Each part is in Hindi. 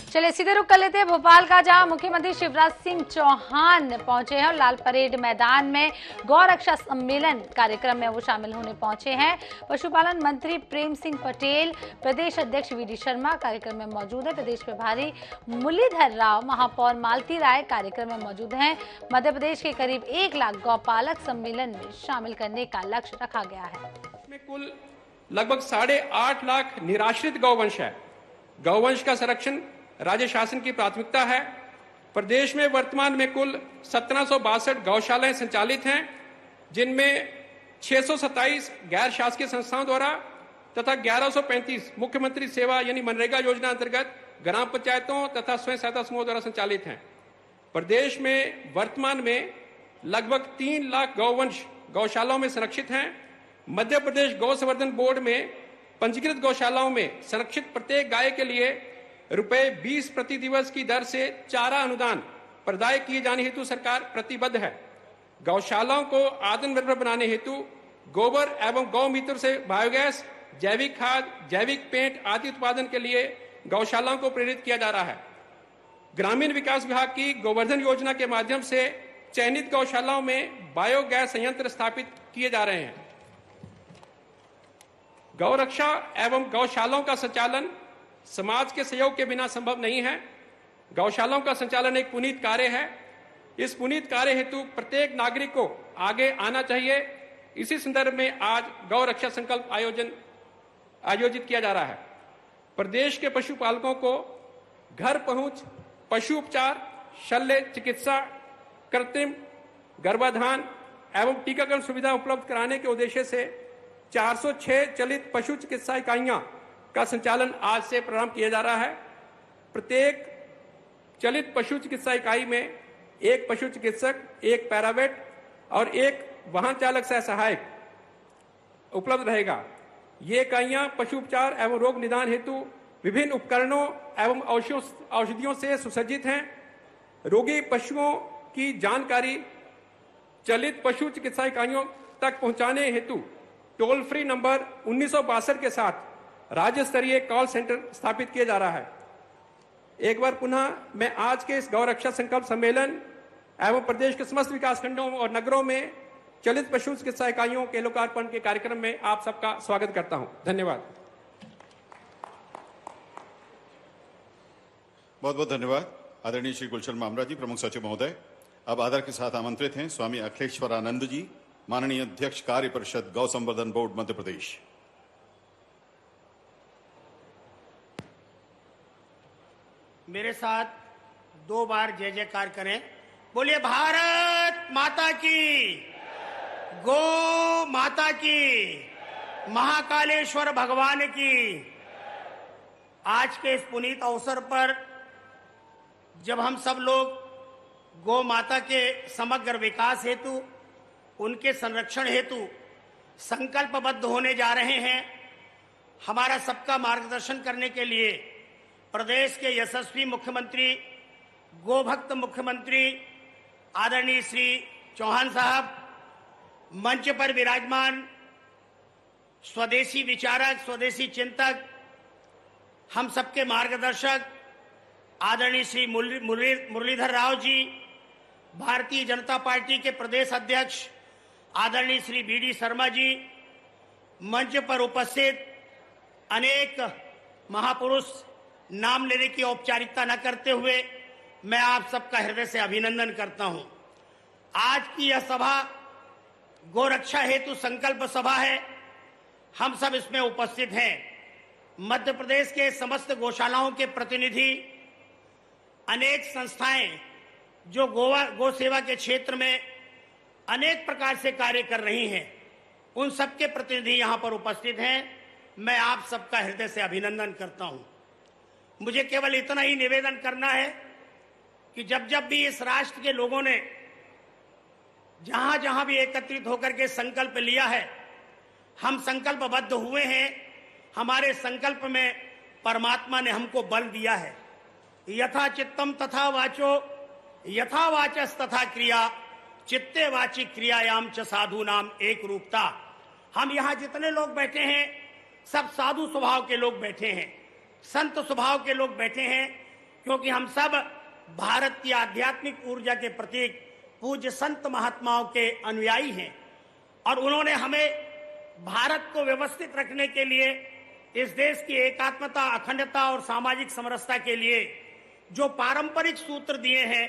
चलिए सीधे रुक कर लेते हैं भोपाल का, जहां मुख्यमंत्री शिवराज सिंह चौहान पहुंचे हैं और लाल परेड मैदान में गौरक्षा सम्मेलन कार्यक्रम में वो शामिल होने पहुंचे हैं। पशुपालन मंत्री प्रेम सिंह पटेल, प्रदेश अध्यक्ष वीडी शर्मा कार्यक्रम में मौजूद है। प्रदेश प्रभारी मुरलीधर राव, महापौर मालती राय कार्यक्रम में मौजूद हैं। मध्य प्रदेश के करीब 1 लाख गौपालक सम्मेलन में शामिल करने का लक्ष्य रखा गया है। इसमें कुल लगभग 8.5 लाख निराश्रित गौवंश है। गौवंश का संरक्षण राज्य शासन की प्राथमिकता है। प्रदेश में वर्तमान में कुल 1762 गौशालाएं संचालित हैं, जिनमें 627 गैर शासकीय संस्थाओं द्वारा तथा 1135 मुख्यमंत्री सेवा यानी मनरेगा योजना अंतर्गत ग्राम पंचायतों तथा स्वयं सहायता समूह द्वारा संचालित हैं। प्रदेश में वर्तमान में लगभग 3 लाख गौवंश गौशालाओं में संरक्षित हैं। मध्य प्रदेश गौ संवर्धन बोर्ड में पंजीकृत गौशालाओं में संरक्षित प्रत्येक गाय के लिए ₹20 प्रति दिवस की दर से चारा अनुदान प्रदाय किए जाने हेतु सरकार प्रतिबद्ध है। गौशालाओं को आत्मनिर्भर बनाने हेतु गोबर एवं गौमूत्र से बायोगैस, जैविक खाद, जैविक पेंट आदि उत्पादन के लिए गौशालाओं को प्रेरित किया जा रहा है। ग्रामीण विकास विभाग की गोवर्धन योजना के माध्यम से चयनित गौशालाओं में बायोगैस संयंत्र स्थापित किए जा रहे हैं। गौरक्षा एवं गौशालाओं का संचालन समाज के सहयोग के बिना संभव नहीं है। गौशालाओं का संचालन एक पुनीत कार्य है। इस पुनीत कार्य हेतु प्रत्येक नागरिक को आगे आना चाहिए। इसी संदर्भ में आज गौ रक्षा संकल्प आयोजित किया जा रहा है। प्रदेश के पशुपालकों को घर पहुंच पशु उपचार, शल्य चिकित्सा, कृत्रिम गर्भाधान एवं टीकाकरण सुविधा उपलब्ध कराने के उद्देश्य से 406 चलित पशु चिकित्सा इकाइयां का संचालन आज से प्रारंभ किया जा रहा है। प्रत्येक चलित पशु चिकित्सा इकाई में 1 पशु चिकित्सक, 1 पैरावेट और 1 वाहन चालक सह सहायक उपलब्ध रहेगा। ये इकाइयां पशु उपचार एवं रोग निदान हेतु विभिन्न उपकरणों एवं औषधियों से सुसज्जित हैं। रोगी पशुओं की जानकारी चलित पशु चिकित्सा इकाइयों तक पहुंचाने हेतु टोल फ्री नंबर 1962 के साथ राज्य स्तरीय कॉल सेंटर स्थापित किया जा रहा है। एक बार पुनः मैं आज के इस गौरक्षा संकल्प सम्मेलन एवं प्रदेश के समस्त विकास खंडों और नगरों में चलित पशु चिकित्सा इकाइयों के लोकार्पण के कार्यक्रम में आप सबका स्वागत करता हूं। धन्यवाद। बहुत बहुत धन्यवाद आदरणीय श्री गुलशन मामरा जी, प्रमुख सचिव महोदय। अब आदर के साथ आमंत्रित हैं स्वामी अखिलेश्वरानंद जी, माननीय अध्यक्ष कार्य परिषद गौ संवर्धन बोर्ड मध्य प्रदेश। मेरे साथ 2 बार जय जयकार करें। बोलिए भारत माता की, गौ माता की, महाकालेश्वर भगवान की। आज के इस पुनीत अवसर पर जब हम सब लोग गौ माता के समग्र विकास हेतु, उनके संरक्षण हेतु संकल्पबद्ध होने जा रहे हैं, हमारा सबका मार्गदर्शन करने के लिए प्रदेश के यशस्वी मुख्यमंत्री, गोभक्त मुख्यमंत्री आदरणीय श्री चौहान साहब, मंच पर विराजमान स्वदेशी विचारक, स्वदेशी चिंतक, हम सबके मार्गदर्शक आदरणीय श्री मुरलीधर राव जी, भारतीय जनता पार्टी के प्रदेश अध्यक्ष आदरणीय श्री वीडी शर्मा जी, मंच पर उपस्थित अनेक महापुरुष, नाम लेने की औपचारिकता न करते हुए मैं आप सबका हृदय से अभिनंदन करता हूं। आज की यह सभा गोरक्षा हेतु संकल्प सभा है। हम सब इसमें उपस्थित हैं। मध्य प्रदेश के समस्त गौशालाओं के प्रतिनिधि, अनेक संस्थाएं जो गौ सेवा के क्षेत्र में अनेक प्रकार से कार्य कर रही हैं, उन सबके प्रतिनिधि यहां पर उपस्थित हैं। मैं आप सबका हृदय से अभिनंदन करता हूं। मुझे केवल इतना ही निवेदन करना है कि जब जब भी इस राष्ट्र के लोगों ने जहां जहां भी एकत्रित होकर के संकल्प लिया है, हम संकल्पबद्ध हुए हैं। हमारे संकल्प में परमात्मा ने हमको बल दिया है। यथा चित्तम तथा वाचो, यथा वाचस तथा क्रिया, चित्ते वाची क्रियायाम च साधु नाम एक रूपता। हम यहाँ जितने लोग बैठे हैं सब साधु स्वभाव के लोग बैठे हैं, संत स्वभाव के लोग बैठे हैं, क्योंकि हम सब भारत की आध्यात्मिक ऊर्जा के प्रतीक पूज्य संत महात्माओं के अनुयायी हैं और उन्होंने हमें भारत को व्यवस्थित रखने के लिए, इस देश की एकात्मता, अखंडता और सामाजिक समरसता के लिए जो पारंपरिक सूत्र दिए हैं,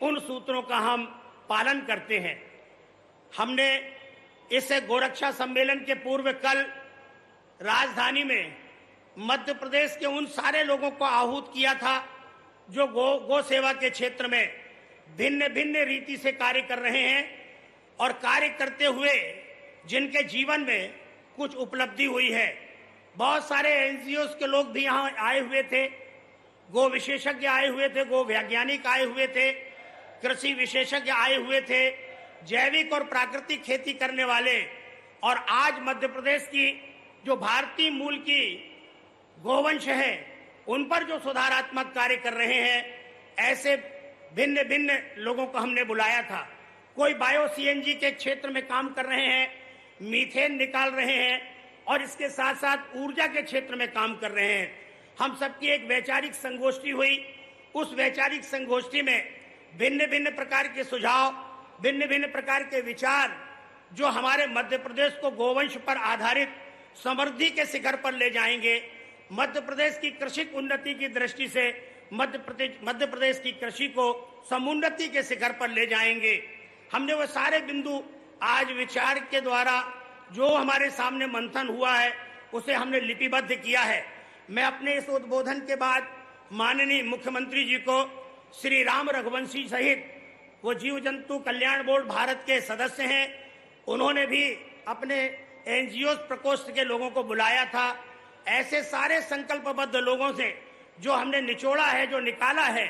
उन सूत्रों का हम पालन करते हैं। हमने इस गोरक्षा सम्मेलन के पूर्व कल राजधानी में मध्य प्रदेश के उन सारे लोगों को आहूत किया था जो गो सेवा के क्षेत्र में भिन्न भिन्न रीति से कार्य कर रहे हैं और कार्य करते हुए जिनके जीवन में कुछ उपलब्धि हुई है। बहुत सारे एनजीओ के लोग भी यहाँ आए हुए थे, गो विशेषज्ञ आए हुए थे, गो वैज्ञानिक आए हुए थे, कृषि विशेषज्ञ आए हुए थे, जैविक और प्राकृतिक खेती करने वाले, और आज मध्य प्रदेश की जो भारतीय मूल की गोवंश है उन पर जो सुधारात्मक कार्य कर रहे हैं, ऐसे भिन्न भिन्न लोगों को हमने बुलाया था। कोई बायो सीएनजी के क्षेत्र में काम कर रहे हैं, मीथेन निकाल रहे हैं और इसके साथ साथ ऊर्जा के क्षेत्र में काम कर रहे हैं। हम सबकी एक वैचारिक संगोष्ठी हुई। उस वैचारिक संगोष्ठी में भिन्न भिन्न प्रकार के सुझाव, भिन्न भिन्न प्रकार के विचार जो हमारे मध्य प्रदेश को गोवंश पर आधारित समृद्धि के शिखर पर ले जाएंगे, मध्य प्रदेश की कृषि उन्नति की दृष्टि से मध्य प्रदेश की कृषि को समुन्नति के शिखर पर ले जाएंगे। हमने वो सारे बिंदु आज विचार के द्वारा जो हमारे सामने मंथन हुआ है उसे हमने लिपिबद्ध किया है। मैं अपने इस उद्बोधन के बाद माननीय मुख्यमंत्री जी को श्री राम रघुवंशी सहित वो जीव जंतु कल्याण बोर्ड भारत के सदस्य हैं, उन्होंने भी अपने एनजीओ प्रकोष्ठ के लोगों को बुलाया था। ऐसे सारे संकल्पबद्ध लोगों से जो हमने निचोड़ा है, जो निकाला है,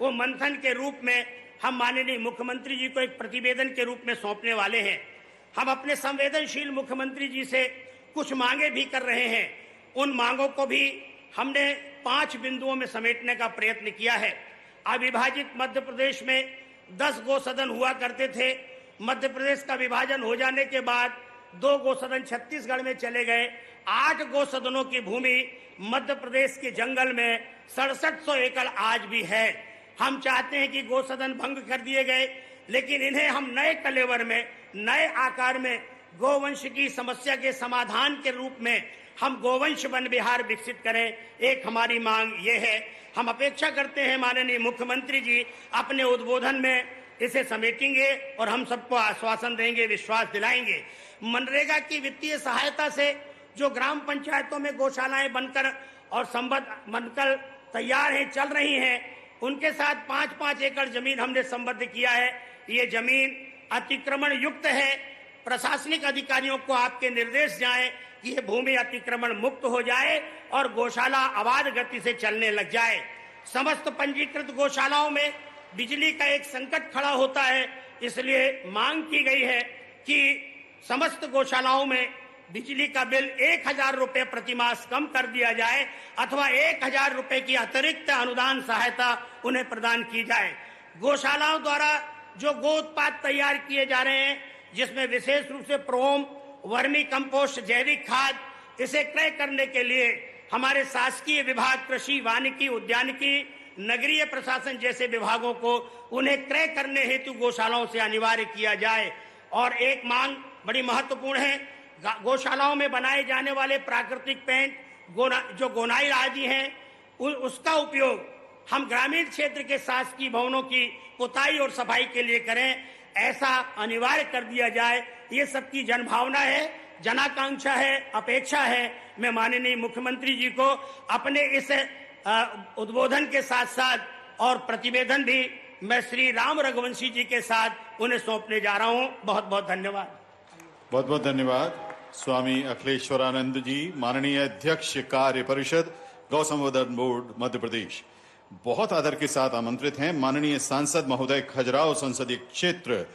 वो मंथन के रूप में हम माननीय मुख्यमंत्री जी को एक प्रतिवेदन के रूप में सौंपने वाले हैं। हम अपने संवेदनशील मुख्यमंत्री जी से कुछ मांगे भी कर रहे हैं। उन मांगों को भी हमने 5 बिंदुओं में समेटने का प्रयत्न किया है। अविभाजित मध्य प्रदेश में 10 गो सदन हुआ करते थे। मध्य प्रदेश का विभाजन हो जाने के बाद 2 गो सदन छत्तीसगढ़ में चले गए। 8 गो सदनों की भूमि मध्य प्रदेश के जंगल में 6700 एकड़ आज भी है। हम चाहते हैं कि गो सदन भंग कर दिए गए, लेकिन इन्हें हम नए कलेवर में, नए आकार में गोवंश की समस्या के समाधान के रूप में हम गोवंश वन विहार विकसित करें। एक हमारी मांग ये है। हम अपेक्षा करते हैं माननीय मुख्यमंत्री जी अपने उद्बोधन में इसे समेटेंगे और हम सबको आश्वासन देंगे, विश्वास दिलाएंगे। मनरेगा की वित्तीय सहायता से जो ग्राम पंचायतों में गौशालाएं बनकर और संबद्ध बनकर तैयार हैं, चल रही हैं, उनके साथ 5-5 एकड़ जमीन हमने संबद्ध किया है। ये जमीन अतिक्रमण युक्त है। प्रशासनिक अधिकारियों को आपके निर्देश जाएं कि ये भूमि अतिक्रमण मुक्त हो जाए और गौशाला अबाध गति से चलने लग जाए। समस्त पंजीकृत गौशालाओं में बिजली का एक संकट खड़ा होता है, इसलिए मांग की गई है कि समस्त गौशालाओं में बिजली का बिल 1000 रुपए प्रति मास कम कर दिया जाए अथवा 1000 रुपए की अतिरिक्त अनुदान सहायता उन्हें प्रदान की जाए। गौशालाओं द्वारा जो गो उत्पाद तैयार किए जा रहे हैं, जिसमें विशेष रूप से प्रोम, वर्मी कंपोस्ट, जैविक खाद, इसे क्रय करने के लिए हमारे शासकीय विभाग कृषि, वानिकी, उद्यानिकी, नगरीय प्रशासन जैसे विभागों को उन्हें क्रय करने हेतु गौशालाओं से अनिवार्य किया जाए। और एक मांग बड़ी महत्वपूर्ण है, गौशालाओं में बनाए जाने वाले प्राकृतिक पेंट, जो गोनाई आदि हैं, उसका उपयोग हम ग्रामीण क्षेत्र के शासकीय भवनों की पुताई और सफाई के लिए करें, ऐसा अनिवार्य कर दिया जाए। ये सबकी जनभावना है, जनाकांक्षा है, अपेक्षा है। मैं माननीय मुख्यमंत्री जी को अपने इस उद्बोधन के साथ साथ और प्रतिवेदन भी मैं श्री राम रघुवंशी जी के साथ उन्हें सौंपने जा रहा हूं। बहुत बहुत धन्यवाद। बहुत बहुत धन्यवाद। स्वामी अखिलेश्वरानंद जी, माननीय अध्यक्ष कार्य परिषद गौ संवर्धन बोर्ड मध्य प्रदेश। बहुत आदर के साथ आमंत्रित हैं माननीय सांसद महोदय खजुराहो संसदीय क्षेत्र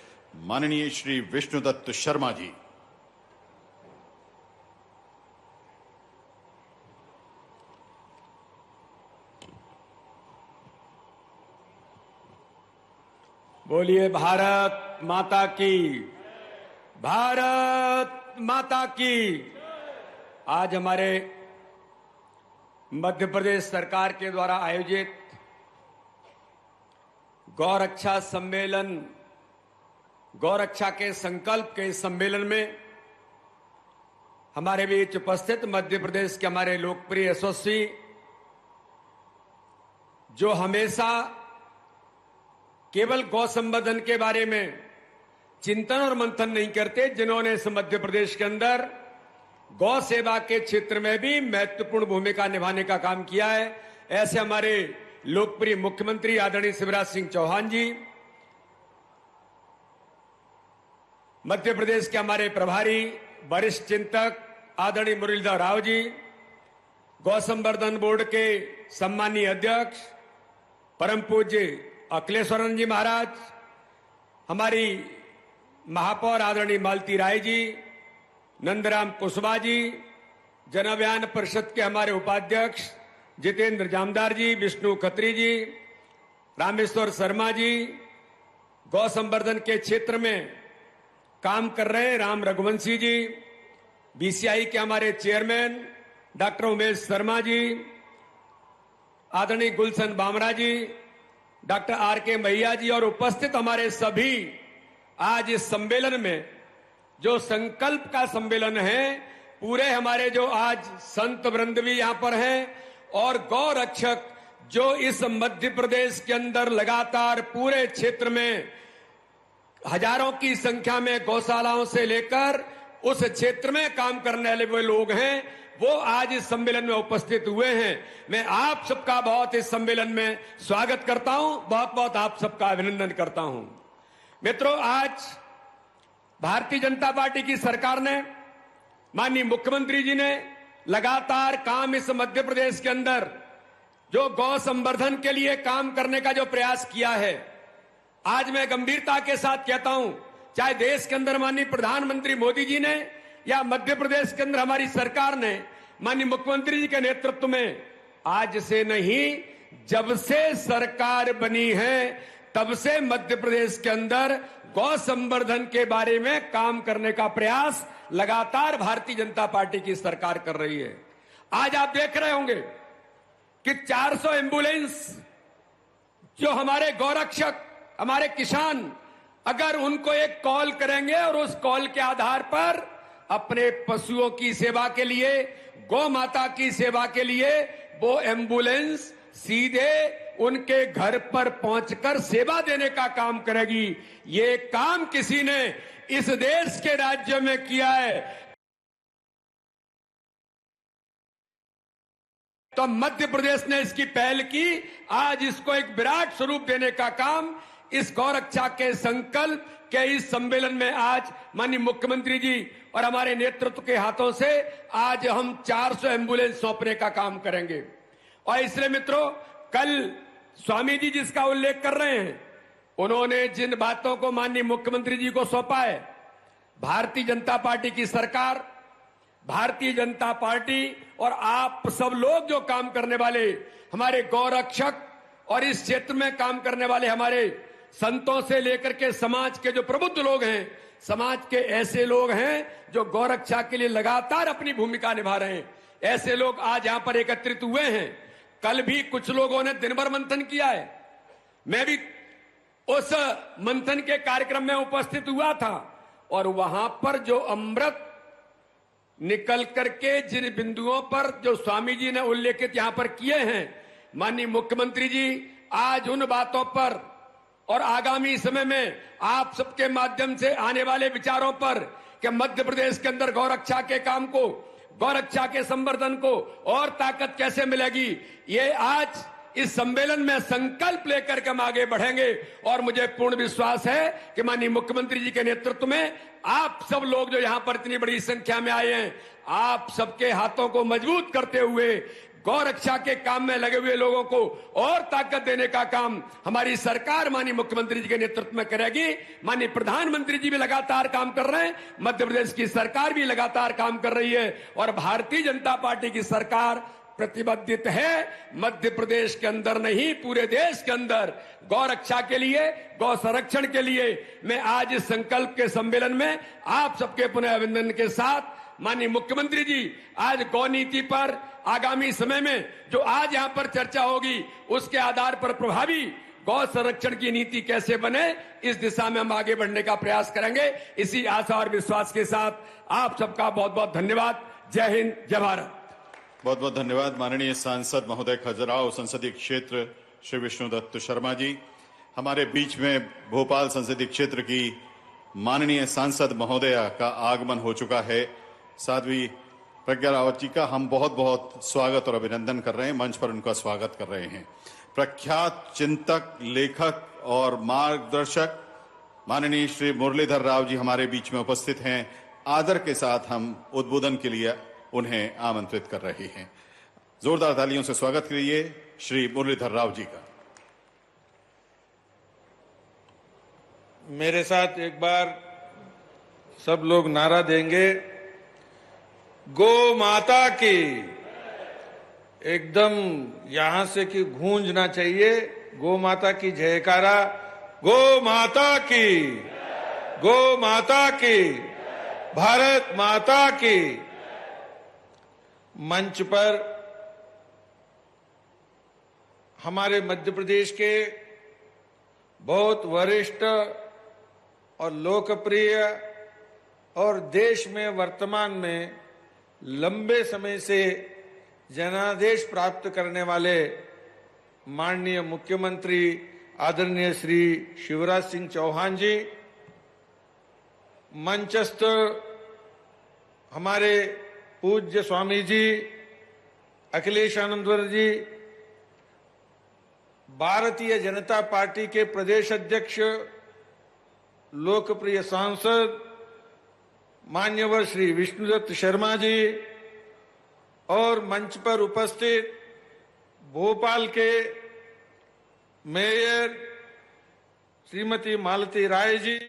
माननीय श्री विष्णुदत्त शर्मा जी। बोलिए भारत माता की, भारत माता की। आज हमारे मध्य प्रदेश सरकार के द्वारा आयोजित गौरक्षा सम्मेलन, गौरक्षा के संकल्प के इस सम्मेलन में हमारे बीच उपस्थित मध्य प्रदेश के हमारे लोकप्रिय यशस्वी, जो हमेशा केवल गौ संवर्धन के बारे में चिंतन और मंथन नहीं करते, जिन्होंने इस मध्य प्रदेश के अंदर गौ सेवा के क्षेत्र में भी महत्वपूर्ण भूमिका निभाने का काम किया है, ऐसे हमारे लोकप्रिय मुख्यमंत्री आदरणीय शिवराज सिंह चौहान जी, मध्य प्रदेश के हमारे प्रभारी वरिष्ठ चिंतक आदरणीय मुरलीधर राव जी, गौ संवर्धन बोर्ड के सम्मानीय अध्यक्ष परम पूज्य अखिलेश्वरानंद जी महाराज, हमारी महापौर आदरणीय मालती राय जी, नंदराम कुशवाहा जी, जन अभियान परिषद के हमारे उपाध्यक्ष जितेंद्र जामदार जी, विष्णु खत्री जी, रामेश्वर शर्मा जी, गौ संवर्धन के क्षेत्र में काम कर रहे राम रघुवंशी जी, बीसीआई के हमारे चेयरमैन डॉक्टर उमेश शर्मा जी, आदरणीय गुलशन बामरा जी, डॉक्टर आर के मैया जी और उपस्थित हमारे सभी आज इस सम्मेलन में, जो संकल्प का सम्मेलन है, पूरे हमारे जो आज संत वृंद भी यहां पर हैं और गौ रक्षक जो इस मध्य प्रदेश के अंदर लगातार पूरे क्षेत्र में हजारों की संख्या में गौशालाओं से लेकर उस क्षेत्र में काम करने वाले वो लोग हैं, वो आज इस सम्मेलन में उपस्थित हुए हैं। मैं आप सबका बहुत इस सम्मेलन में स्वागत करता हूं, बहुत बहुत आप सबका अभिनंदन करता हूं। मित्रों, आज भारतीय जनता पार्टी की सरकार ने, माननीय मुख्यमंत्री जी ने लगातार काम इस मध्य प्रदेश के अंदर जो गौ संवर्धन के लिए काम करने का जो प्रयास किया है, आज मैं गंभीरता के साथ कहता हूं, चाहे देश के अंदर माननीय प्रधानमंत्री मोदी जी ने या मध्य प्रदेश के अंदर हमारी सरकार ने माननीय मुख्यमंत्री जी के नेतृत्व में, आज से नहीं जब से सरकार बनी है तब से मध्य प्रदेश के अंदर गौ संवर्धन के बारे में काम करने का प्रयास लगातार भारतीय जनता पार्टी की सरकार कर रही है। आज आप देख रहे होंगे कि 400 एम्बुलेंस जो हमारे गौरक्षक, हमारे किसान, अगर उनको एक कॉल करेंगे और उस कॉल के आधार पर अपने पशुओं की सेवा के लिए, गौ माता की सेवा के लिए वो एम्बुलेंस सीधे उनके घर पर पहुंचकर सेवा देने का काम करेगी। ये काम किसी ने इस देश के राज्य में किया है तो मध्य प्रदेश ने इसकी पहल की। आज इसको एक विराट स्वरूप देने का काम इस गौरक्षा के संकल्प के इस सम्मेलन में आज माननीय मुख्यमंत्री जी और हमारे नेतृत्व के हाथों से आज हम 400 एम्बुलेंस सौंपने का काम करेंगे। और इसलिए मित्रों, कल स्वामी जी जिसका उल्लेख कर रहे हैं, उन्होंने जिन बातों को माननीय मुख्यमंत्री जी को सौंपा है, भारतीय जनता पार्टी की सरकार, भारतीय जनता पार्टी और आप सब लोग जो काम करने वाले हमारे गौरक्षक और इस क्षेत्र में काम करने वाले हमारे संतों से लेकर के समाज के जो प्रबुद्ध लोग हैं, समाज के ऐसे लोग हैं जो गौरक्षा के लिए लगातार अपनी भूमिका निभा रहे हैं, ऐसे लोग आज यहां पर एकत्रित हुए हैं। कल भी कुछ लोगों ने दिन भर मंथन किया है, मैं भी उस मंथन के कार्यक्रम में उपस्थित हुआ था और वहां पर जो अमृत निकल करके जिन बिंदुओं पर जो स्वामी जी ने उल्लेखित यहां पर किए हैं, माननीय मुख्यमंत्री जी आज उन बातों पर और आगामी समय में आप सबके माध्यम से आने वाले विचारों पर कि मध्य प्रदेश के अंदर गौरक्षा के काम को, गौरक्षा के संवर्धन को और ताकत कैसे मिलेगी, ये आज इस सम्मेलन में संकल्प लेकर के हम आगे बढ़ेंगे। और मुझे पूर्ण विश्वास है कि माननीय मुख्यमंत्री जी के नेतृत्व में आप सब लोग जो यहां पर इतनी बड़ी संख्या में आए हैं, आप सबके हाथों को मजबूत करते हुए गौरक्षा के काम में लगे हुए लोगों को और ताकत देने का काम हमारी सरकार माननीय मुख्यमंत्री जी के नेतृत्व में करेगी। माननीय प्रधानमंत्री जी भी लगातार काम कर रहे हैं, मध्य प्रदेश की सरकार भी लगातार काम कर रही है और भारतीय जनता पार्टी की सरकार प्रतिबद्ध है मध्य प्रदेश के अंदर नहीं पूरे देश के अंदर गौरक्षा के लिए, गौ संरक्षण के लिए। मैं आज इस संकल्प के सम्मेलन में आप सबके पुनः अभिनंदन के साथ माननीय मुख्यमंत्री जी आज गौ नीति पर आगामी समय में जो आज यहां पर चर्चा होगी उसके आधार पर प्रभावी गौ संरक्षण की नीति कैसे बने, इस दिशा में हम आगे बढ़ने का प्रयास करेंगे। इसी आशा और विश्वास के साथ आप सबका बहुत बहुत धन्यवाद। जय हिंद, जय भारत। बहुत बहुत धन्यवाद माननीय सांसद महोदय खजुराहो संसदीय क्षेत्र श्री विष्णुदत्त शर्मा जी। हमारे बीच में भोपाल संसदीय क्षेत्र की माननीय सांसद महोदया का आगमन हो चुका है। साध्वी प्रज्ञा रावत जी का हम बहुत बहुत स्वागत और अभिनंदन कर रहे हैं, मंच पर उनका स्वागत कर रहे हैं। प्रख्यात चिंतक, लेखक और मार्गदर्शक माननीय श्री मुरलीधर राव जी हमारे बीच में उपस्थित हैं। आदर के साथ हम उद्बोधन के लिए उन्हें आमंत्रित कर रहे हैं। जोरदार तालियों से स्वागत करिए श्री मुरलीधर राव जी का। मेरे साथ एक बार सब लोग नारा देंगे, गो माता की। एकदम यहां से कि गूंजना चाहिए, गो माता की जयकारा। गो माता की, गो माता की, भारत माता की। मंच पर हमारे मध्य प्रदेश के बहुत वरिष्ठ और लोकप्रिय और देश में वर्तमान में लंबे समय से जनादेश प्राप्त करने वाले माननीय मुख्यमंत्री आदरणीय श्री शिवराज सिंह चौहान जी, मंचस्थ हमारे पूज्य स्वामी जी अखिलेश आनंदवर जी, भारतीय जनता पार्टी के प्रदेश अध्यक्ष लोकप्रिय सांसद मान्यवर श्री विष्णुदत्त शर्मा जी और मंच पर उपस्थित भोपाल के मेयर श्रीमती मालती राय जी,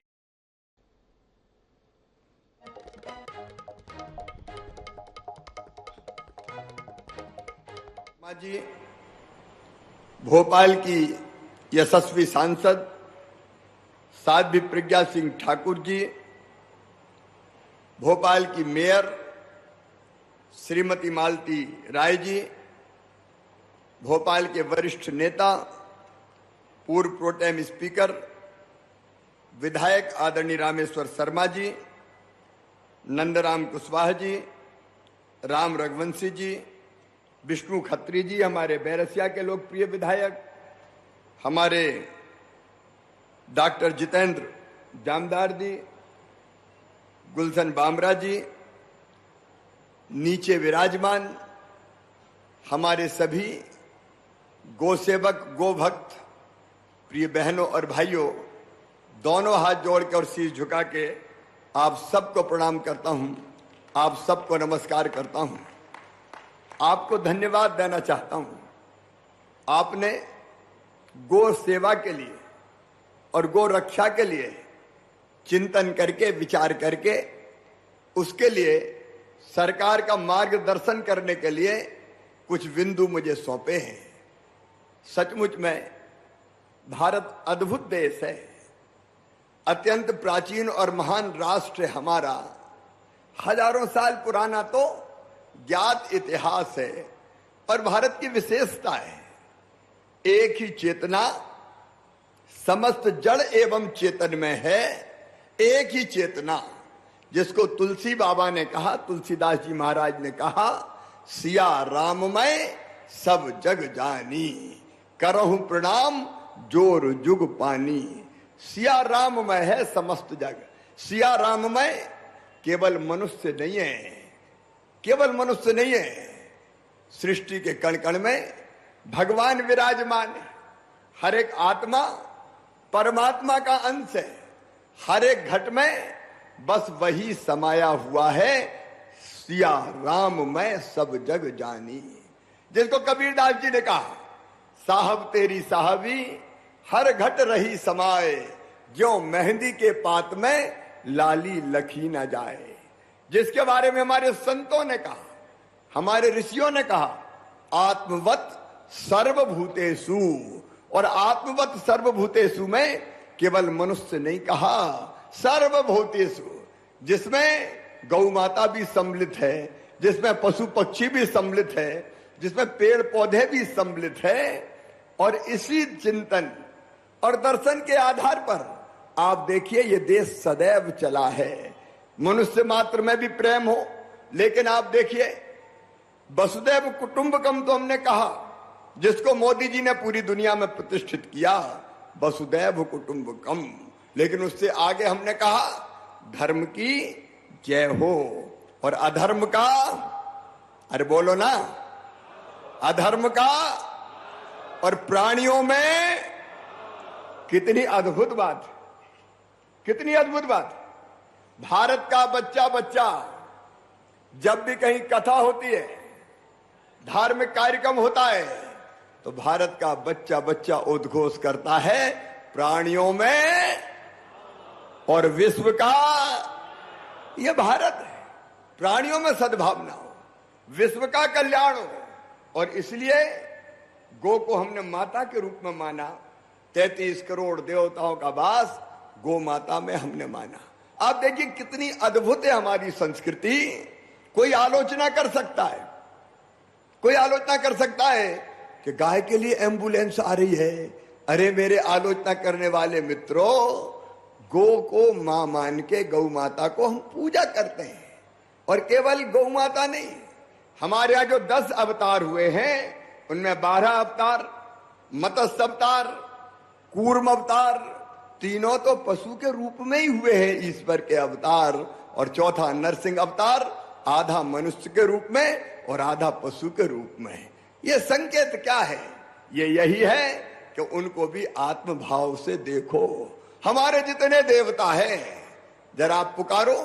जी भोपाल की यशस्वी सांसद साध्वी प्रज्ञा सिंह ठाकुर जी, भोपाल की मेयर श्रीमती मालती राय जी, भोपाल के वरिष्ठ नेता पूर्व प्रोटेम स्पीकर विधायक आदरणीय रामेश्वर शर्मा जी, नंदराम कुशवाहा जी, राम रघुवंशी जी, विष्णु खत्री जी हमारे बैरसिया के लोकप्रिय विधायक, हमारे डॉक्टर जितेंद्र जामदार जी, गुलशन बामरा जी, नीचे विराजमान हमारे सभी गोसेवक, गोभक्त, प्रिय बहनों और भाइयों, दोनों हाथ जोड़कर और शीश झुका के आप सबको प्रणाम करता हूं, आप सबको नमस्कार करता हूं। आपको धन्यवाद देना चाहता हूं। आपने गो सेवा के लिए और गो रक्षा के लिए चिंतन करके, विचार करके, उसके लिए सरकार का मार्गदर्शन करने के लिए कुछ बिंदु मुझे सौंपे हैं। सचमुच में भारत अद्भुत देश है, अत्यंत प्राचीन और महान राष्ट्र है हमारा। हजारों साल पुराना तो ज्ञात इतिहास है और भारत की विशेषता है, एक ही चेतना समस्त जड़ एवं चेतन में है। एक ही चेतना, जिसको तुलसी बाबा ने कहा, तुलसीदास जी महाराज ने कहा, सिया राममय सब जग जानी, करहु प्रणाम जोर जुग पानी। सिया राममय है समस्त जग। सिया राममय केवल मनुष्य नहीं है, केवल मनुष्य नहीं है, सृष्टि के कण कण में भगवान विराजमान है। हर एक आत्मा परमात्मा का अंश है, हर एक घट में बस वही समाया हुआ है। सिया राम मैं सब जग जानी, जिसको कबीरदास जी ने कहा, साहब तेरी साहबी हर घट रही समाए, जो मेहंदी के पात में लाली लखी न जाए। जिसके बारे में हमारे संतों ने कहा, हमारे ऋषियों ने कहा, आत्मवत सर्वभूतेषु, और आत्मवत सर्वभूतेषु में केवल मनुष्य नहीं कहा, सर्वभूतेषु, जिसमें गौ माता भी सम्मिलित है, जिसमें पशु पक्षी भी सम्मिलित है, जिसमें पेड़ पौधे भी सम्मिलित है। और इसी चिंतन और दर्शन के आधार पर आप देखिए ये देश सदैव चला है। मनुष्य मात्र में भी प्रेम हो, लेकिन आप देखिए वसुदैव कुटुंबकम तो हमने कहा, जिसको मोदी जी ने पूरी दुनिया में प्रतिष्ठित किया, वसुदैव कुटुंबकम। लेकिन उससे आगे हमने कहा धर्म की जय हो और अधर्म का, अरे बोलो ना, अधर्म का और प्राणियों में। कितनी अद्भुत बात, कितनी अद्भुत बात। भारत का बच्चा बच्चा जब भी कहीं कथा होती है, धार्मिक कार्यक्रम होता है, तो भारत का बच्चा बच्चा उद्घोष करता है प्राणियों में और विश्व का। यह भारत है, प्राणियों में सद्भावना हो, विश्व का कल्याण हो। और इसलिए गो को हमने माता के रूप में माना। 33 करोड़ देवताओं का वास गो माता में हमने माना। आप देखिए कितनी अद्भुत है हमारी संस्कृति। कोई आलोचना कर सकता है, कोई आलोचना कर सकता है कि गाय के लिए एम्बुलेंस आ रही है। अरे मेरे आलोचना करने वाले मित्रों, गो को मां मान के गौ माता को हम पूजा करते हैं। और केवल गौ माता नहीं, हमारे यहाँ जो 10 अवतार हुए हैं उनमें 12 अवतार मत्स्य अवतार, कूर्म अवतार, तीनों तो पशु के रूप में ही हुए हैं ईश्वर के अवतार। और चौथा नरसिंह अवतार, आधा मनुष्य के रूप में और आधा पशु के रूप में। ये संकेत क्या है? ये यही है कि उनको भी आत्म भाव से देखो। हमारे जितने देवता हैं, जरा आप पुकारो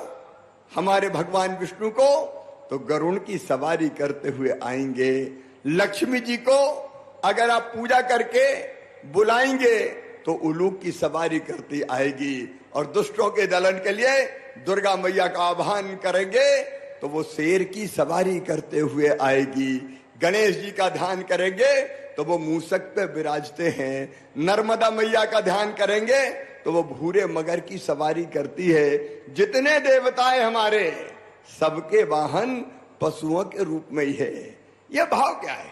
हमारे भगवान विष्णु को, तो गरुड़ की सवारी करते हुए आएंगे। लक्ष्मी जी को अगर आप पूजा करके बुलाएंगे तो उल्लू की सवारी करती आएगी। और दुष्टों के दलन के लिए दुर्गा मैया का आह्वान करेंगे तो वो शेर की सवारी करते हुए आएगी। गणेश जी का ध्यान करेंगे तो वो मूसक पे विराजते हैं। नर्मदा मैया का ध्यान करेंगे तो वो भूरे मगर की सवारी करती है। जितने देवताएं हमारे, सबके वाहन पशुओं के रूप में ही है। यह भाव क्या है?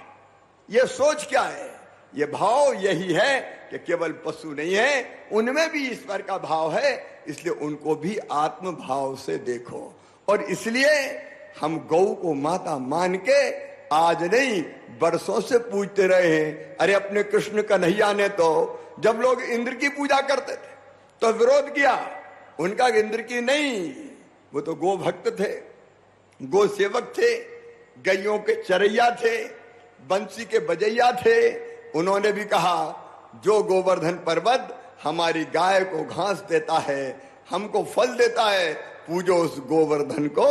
यह सोच क्या है? यह भाव यही है कि केवल पशु नहीं है, उनमें भी ईश्वर का भाव है। इसलिए उनको भी आत्म भाव से देखो। और इसलिए हम गौ को माता मान के आज नहीं, बरसों से पूजते रहे हैं। अरे अपने कृष्ण कन्हैया ने तो जब लोग इंद्र की पूजा करते थे तो विरोध किया। उनका इंद्र की नहीं, वो तो गो भक्त थे, गो सेवक थे, गैयों के चरैया थे, बंसी के बजैया थे। उन्होंने भी कहा जो गोवर्धन पर्वत हमारी गाय को घास देता है, हमको फल देता है, पूजो उस गोवर्धन को।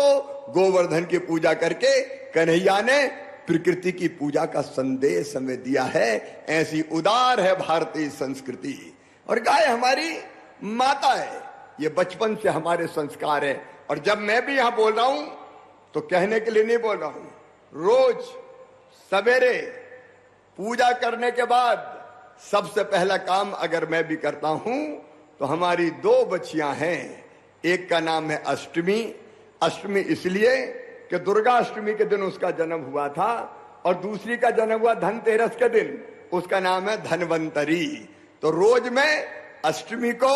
गोवर्धन की पूजा करके कन्हैया ने प्रकृति की पूजा का संदेश हमें दिया है। ऐसी उदार है भारतीय संस्कृति। और गाय हमारी माता है, ये बचपन से हमारे संस्कार है। और जब मैं भी यहां बोल रहा हूं तो कहने के लिए नहीं बोल रहा हूं। रोज सवेरे पूजा करने के बाद सबसे पहला काम अगर मैं भी करता हूं तो हमारी 2 बच्चियां हैं। एक का नाम है अष्टमी। अष्टमी इसलिए कि दुर्गा अष्टमी के दिन उसका जन्म हुआ था। और दूसरी का जन्म हुआ धनतेरस के दिन, उसका नाम है धनवंतरी। तो रोज मैं अष्टमी को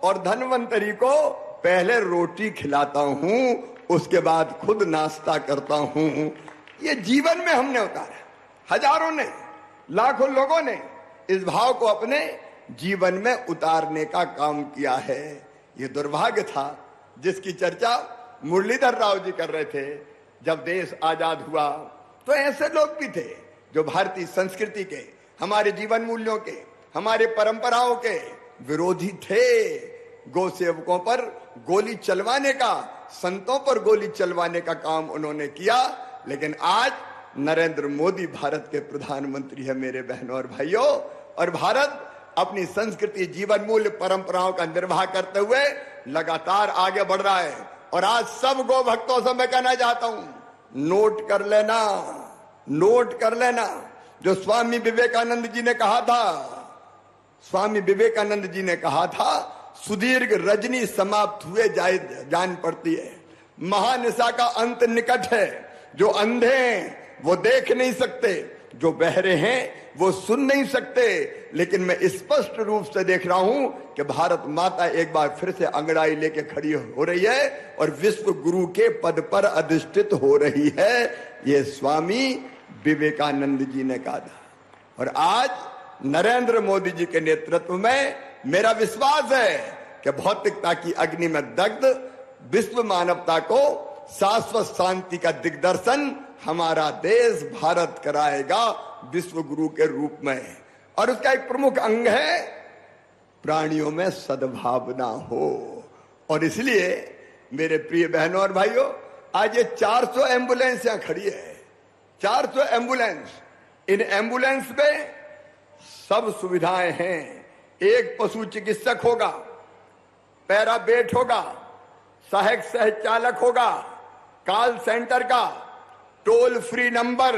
और धनवंतरी को पहले रोटी खिलाता हूं, उसके बाद खुद नाश्ता करता हूं। ये जीवन में हमने उतारा। हजारों ने, लाखों लोगों ने इस भाव को अपने जीवन में उतारने का काम किया है। ये दुर्भाग्य था जिसकी चर्चा मुरलीधर राव जी कर रहे थे। जब देश आजाद हुआ तो ऐसे लोग भी थे जो भारतीय संस्कृति के, हमारे जीवन मूल्यों के, हमारे परंपराओं के विरोधी थे। गौ सेवकों पर गोली चलवाने का, संतों पर गोली चलवाने का काम उन्होंने किया। लेकिन आज नरेंद्र मोदी भारत के प्रधानमंत्री है मेरे बहनों और भाइयों। और भारत अपनी संस्कृति, जीवन मूल्य, परंपराओं का निर्वाह करते हुए लगातार आगे बढ़ रहा है। और आज सब गौ भक्तों से मैं कहना चाहता हूं, नोट कर लेना, नोट कर लेना जो स्वामी विवेकानंद जी ने कहा था। स्वामी विवेकानंद जी ने कहा था, सुदीर्घ रजनी समाप्त हुए जान पड़ती है, महानिशा का अंत निकट है। जो अंधे हैं वो देख नहीं सकते, जो बहरे हैं वो सुन नहीं सकते, लेकिन मैं स्पष्ट रूप से देख रहा हूं कि भारत माता एक बार फिर से अंगड़ाई लेके खड़ी हो रही है और विश्व गुरु के पद पर अधिष्ठित हो रही है। ये स्वामी विवेकानंद जी ने कहा था और आज नरेंद्र मोदी जी के नेतृत्व में मेरा विश्वास है कि भौतिकता की अग्नि में दग्ध विश्व मानवता को शाश्वत शांति का दिग्दर्शन हमारा देश भारत कराएगा विश्व गुरु के रूप में। और उसका एक प्रमुख अंग है प्राणियों में सद्भावना हो। और इसलिए मेरे प्रिय बहनों और भाइयों, आज ये 400 एम्बुलेंस यहां खड़ी है, 400 एम्बुलेंस। इन एम्बुलेंस में सब सुविधाएं हैं। एक पशु चिकित्सक होगा, पैराबेट होगा, सहायक सह चालक होगा, कॉल सेंटर का टोल फ्री नंबर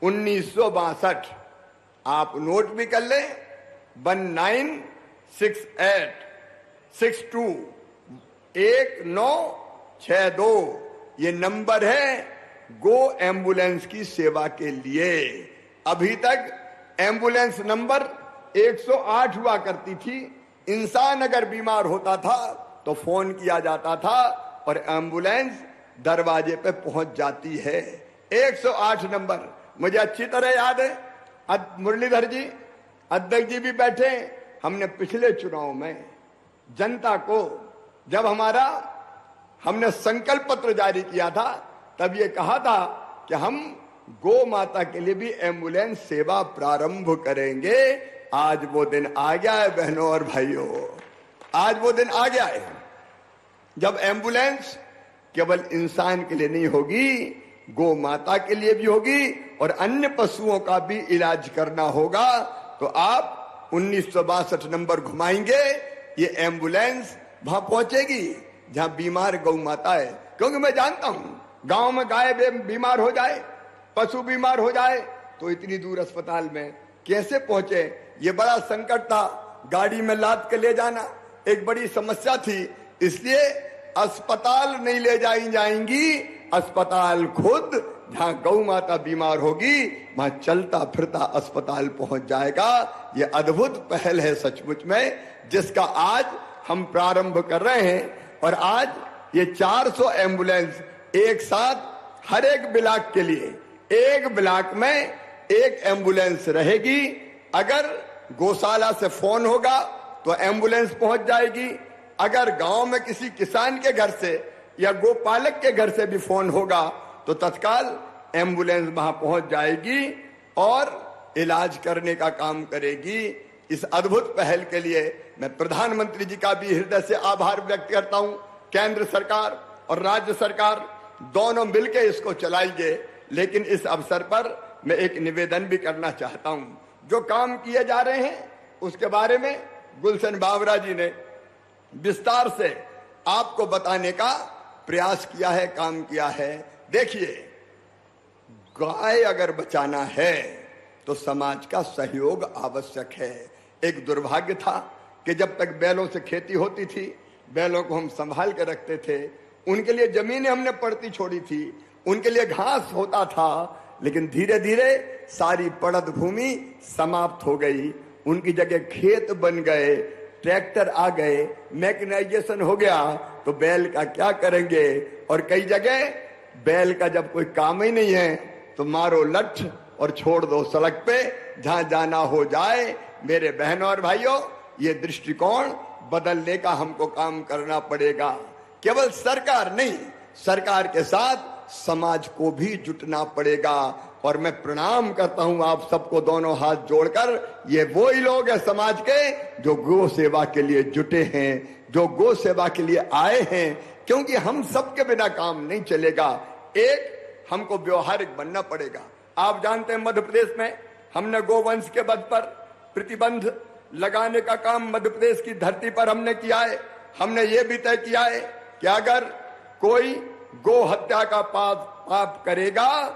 1962, आप नोट भी कर लें, 1962 ये नंबर है गो एम्बुलेंस की सेवा के लिए। अभी तक एम्बुलेंस नंबर 108 हुआ करती थी। इंसान अगर बीमार होता था तो फोन किया जाता था और एम्बुलेंस दरवाजे पे पहुंच जाती है। 108 नंबर मुझे अच्छी तरह याद है। मुरलीधर जी, अध्यक्ष जी भी बैठे। हमने पिछले चुनाव में जनता को, जब हमने संकल्प पत्र जारी किया था, तब ये कहा था कि हम गो माता के लिए भी एम्बुलेंस सेवा प्रारंभ करेंगे। आज वो दिन आ गया है बहनों और भाइयों, आज वो दिन आ गया है जब एम्बुलेंस केवल इंसान के लिए नहीं होगी, गो माता के लिए भी होगी और अन्य पशुओं का भी इलाज करना होगा। तो आप 1962 नंबर घुमाएंगे, ये एम्बुलेंस वहां पहुंचेगी जहां बीमार गौ माता है। क्योंकि मैं जानता हूं गांव में गाय बीमार हो जाए, पशु बीमार हो जाए तो इतनी दूर अस्पताल में कैसे पहुंचे, ये बड़ा संकट था। गाड़ी में लाद के ले जाना एक बड़ी समस्या थी। इसलिए अस्पताल नहीं ले जाएंगी, अस्पताल खुद जहां गौ माता बीमार होगी वहां चलता फिरता अस्पताल पहुंच जाएगा। ये अद्भुत पहल है सचमुच में, जिसका आज हम प्रारंभ कर रहे हैं। और आज ये 400 एम्बुलेंस एक साथ हर एक ब्लॉक के लिए, एक ब्लॉक में एक एम्बुलेंस रहेगी। अगर गौशाला से फोन होगा तो एम्बुलेंस पहुंच जाएगी। अगर गांव में किसी किसान के घर से या गोपालक के घर से भी फोन होगा तो तत्काल एम्बुलेंस वहां पहुंच जाएगी और इलाज करने का काम करेगी। इस अद्भुत पहल के लिए मैं प्रधानमंत्री जी का भी हृदय से आभार व्यक्त करता हूं। केंद्र सरकार और राज्य सरकार दोनों मिलकर इसको चलाएंगे। लेकिन इस अवसर पर मैं एक निवेदन भी करना चाहता हूं। जो काम किए जा रहे हैं उसके बारे में गुलशन बावरा जी ने विस्तार से आपको बताने का प्रयास किया है, काम किया है। देखिए, गाय अगर बचाना है तो समाज का सहयोग आवश्यक है। एक दुर्भाग्य था कि जब तक बैलों से खेती होती थी, बैलों को हम संभाल के रखते थे, उनके लिए जमीनें हमने पड़ती छोड़ी थी, उनके लिए घास होता था। लेकिन धीरे धीरे सारी पड़त भूमि समाप्त हो गई, उनकी जगह खेत बन गए, ट्रैक्टर आ गए, मैकेनाइजेशन हो गया। तो बैल का क्या करेंगे? और कई जगह बैल का जब कोई काम ही नहीं है तो मारो लठ और छोड़ दो सड़क पे, जहां जाना हो जाए। मेरे बहनों और भाइयों, ये दृष्टिकोण बदलने का हमको काम करना पड़ेगा। केवल सरकार नहीं, सरकार के साथ समाज को भी जुटना पड़ेगा। और मैं प्रणाम करता हूं आप सबको दोनों हाथ जोड़कर। ये वो ही लोग हैं समाज के जो गो सेवा के लिए जुटे हैं, जो गो सेवा के लिए आए हैं। क्योंकि हम सबके बिना काम नहीं चलेगा, एक हमको व्यवहारिक बनना पड़ेगा। आप जानते हैं मध्य प्रदेश में हमने गोवंश के वध पर प्रतिबंध लगाने का काम मध्य प्रदेश की धरती पर हमने किया है। हमने ये भी तय किया है कि अगर कोई गो हत्या का पाप करेगा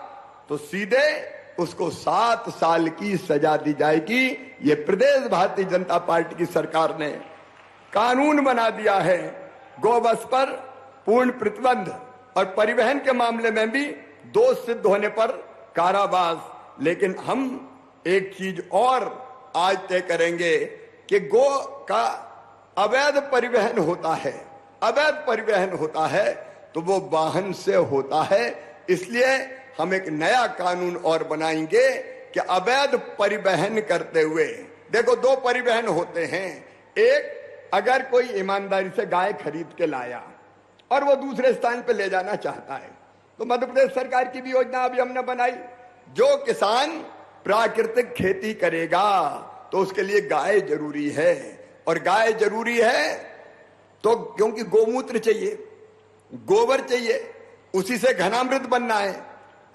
तो सीधे उसको 7 साल की सजा दी जाएगी। ये प्रदेश भारतीय जनता पार्टी की सरकार ने कानून बना दिया है। गोवंश पर पूर्ण प्रतिबंध और परिवहन के मामले में भी दोष सिद्ध होने पर कारावास, लेकिन हम एक चीज और आज तय करेंगे कि गो का अवैध परिवहन होता है, अवैध परिवहन होता है तो वो वाहन से होता है। इसलिए हम एक नया कानून और बनाएंगे कि अवैध परिवहन करते हुए, देखो दो परिवहन होते हैं, एक अगर कोई ईमानदारी से गाय खरीद के लाया और वो दूसरे स्थान पे ले जाना चाहता है, तो मध्य प्रदेश सरकार की भी योजना अभी हमने बनाई, जो किसान प्राकृतिक खेती करेगा तो उसके लिए गाय जरूरी है, और गाय जरूरी है तो क्योंकि गोमूत्र चाहिए, गोबर चाहिए, उसी से घनामृत बनना है,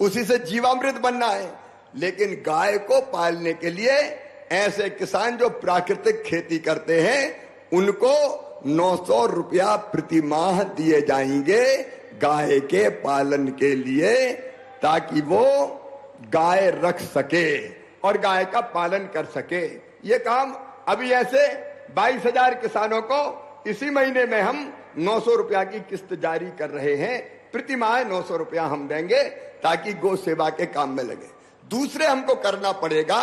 उसी से जीवामृत बनना है। लेकिन गाय को पालने के लिए ऐसे किसान जो प्राकृतिक खेती करते हैं उनको 900 रुपया प्रति माह दिए जाएंगे गाय के पालन के लिए, ताकि वो गाय रख सके और गाय का पालन कर सके। ये काम अभी ऐसे 22,000 किसानों को इसी महीने में हम 900 रुपया की किस्त जारी कर रहे हैं, प्रति माह 900 रुपया हम देंगे ताकि गौ सेवा के काम में लगे। दूसरे हमको करना पड़ेगा,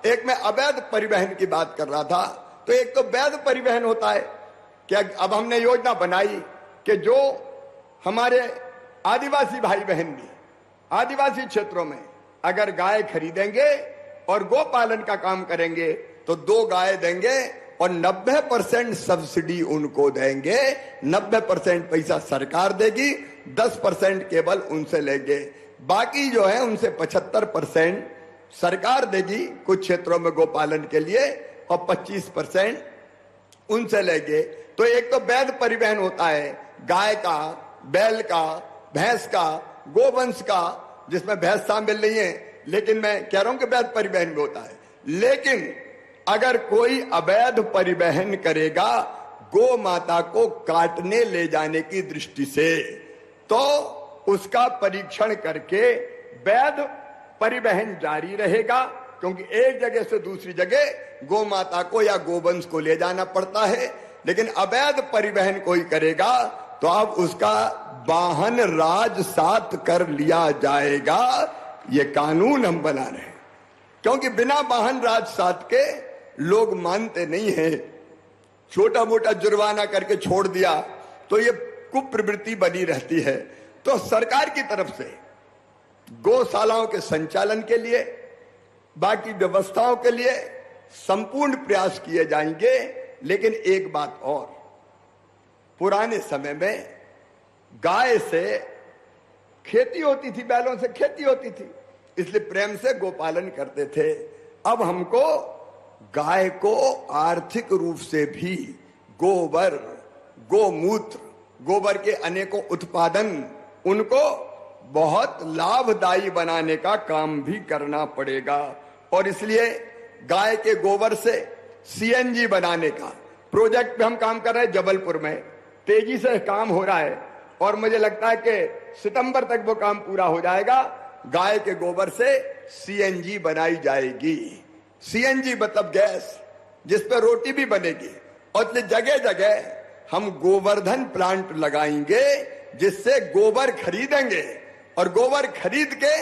एक मैं अवैध परिवहन की बात कर रहा था, तो एक तो वैध परिवहन होता है कि अब हमने योजना बनाई कि जो हमारे आदिवासी भाई बहन भी आदिवासी क्षेत्रों में अगर गाय खरीदेंगे और गो पालन का काम करेंगे तो 2 गाय देंगे और 90% सब्सिडी उनको देंगे, 90% पैसा सरकार देगी, 10% केवल उनसे लेंगे, बाकी जो है उनसे 75% सरकार देगी कुछ क्षेत्रों में गोपालन के लिए और 25% उनसे लेंगे। तो एक तो वैध परिवहन होता है गाय का, बैल का, भैंस का, गोवंश का, जिसमें भैंस शामिल नहीं है, लेकिन मैं कह रहा हूं कि वैध परिवहन भी होता है। लेकिन अगर कोई अवैध परिवहन करेगा गो माता को काटने ले जाने की दृष्टि से, तो उसका परीक्षण करके वैध परिवहन जारी रहेगा, क्योंकि एक जगह से दूसरी जगह गो माता को या गोवंश को ले जाना पड़ता है। लेकिन अवैध परिवहन कोई करेगा तो अब उसका वाहन राजसात कर लिया जाएगा। ये कानून हम बना रहे हैं, क्योंकि बिना वाहन राजसात के लोग मानते नहीं हैं। छोटा मोटा जुर्माना करके छोड़ दिया तो ये कुप्रवृत्ति बनी रहती है। तो सरकार की तरफ से गौशालाओं के संचालन के लिए, बाकी व्यवस्थाओं के लिए संपूर्ण प्रयास किए जाएंगे। लेकिन एक बात और, पुराने समय में गाय से खेती होती थी, बैलों से खेती होती थी, इसलिए प्रेम से गोपालन करते थे। अब हमको गाय को आर्थिक रूप से भी गोबर, गोमूत्र, गोबर के अनेकों उत्पादन, उनको बहुत लाभदायी बनाने का काम भी करना पड़ेगा। और इसलिए गाय के गोबर से सीएनजी बनाने का प्रोजेक्ट पे हम काम कर रहे हैं। जबलपुर में तेजी से काम हो रहा है और मुझे लगता है कि सितंबर तक वो काम पूरा हो जाएगा। गाय के गोबर से सीएनजी बनाई जाएगी। सीएनजी मतलब गैस, जिस पर रोटी भी बनेगी। और जगह जगह हम गोवर्धन प्लांट लगाएंगे, जिससे गोबर खरीदेंगे और गोबर खरीद के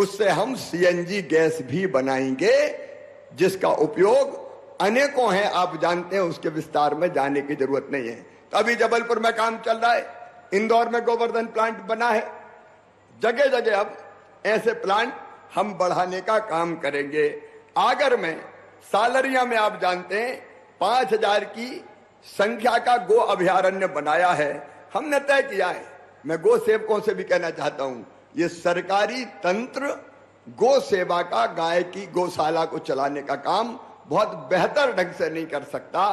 उससे हम सीएनजी गैस भी बनाएंगे, जिसका उपयोग अनेकों हैं। आप जानते हैं, उसके विस्तार में जाने की जरूरत नहीं है। तो अभी जबलपुर में काम चल रहा है, इंदौर में गोवर्धन प्लांट बना है, जगह जगह अब ऐसे प्लांट हम बढ़ाने का काम करेंगे। आगर में, सालरिया में आप जानते हैं 5000 की संख्या का गो अभयारण्य बनाया है, हमने तय किया है। मैं गो सेवकों से भी कहना चाहता हूं, ये सरकारी तंत्र गो सेवा का, गाय की गौशाला को चलाने का काम बहुत बेहतर ढंग से नहीं कर सकता,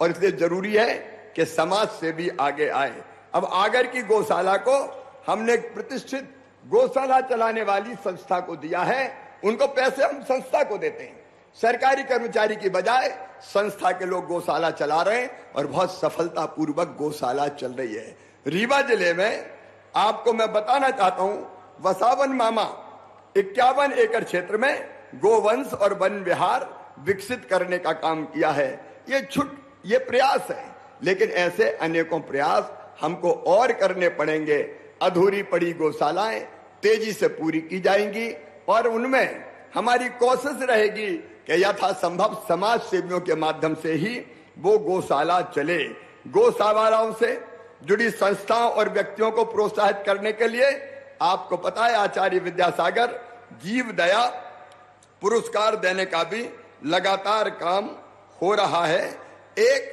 और इसलिए जरूरी है कि समाज से भी आगे आए। अब आगर की गौशाला को हमने एक प्रतिष्ठित गौशाला चलाने वाली संस्था को दिया है, उनको पैसे हम संस्था को देते हैं। सरकारी कर्मचारी की बजाय संस्था के लोग गौशाला चला रहे हैं और बहुत सफलतापूर्वक गौशाला चल रही है। रीवा जिले में आपको मैं बताना चाहता हूं, वसावन मामा 51 एकड़ क्षेत्र में गोवंश और वन विहार विकसित करने का काम किया है। ये प्रयास है, लेकिन ऐसे अनेकों प्रयास हमको और करने पड़ेंगे। अधूरी पड़ी गौशालाएं तेजी से पूरी की जाएंगी और उनमें हमारी कोशिश रहेगी कि यथासंभव समाज सेवियों के माध्यम से ही वो गौशाला चले। गौशालाओं से जुड़ी संस्थाओं और व्यक्तियों को प्रोत्साहित करने के लिए आपको पता है आचार्य विद्यासागर जीव दया पुरस्कार देने का भी लगातार काम हो रहा है। एक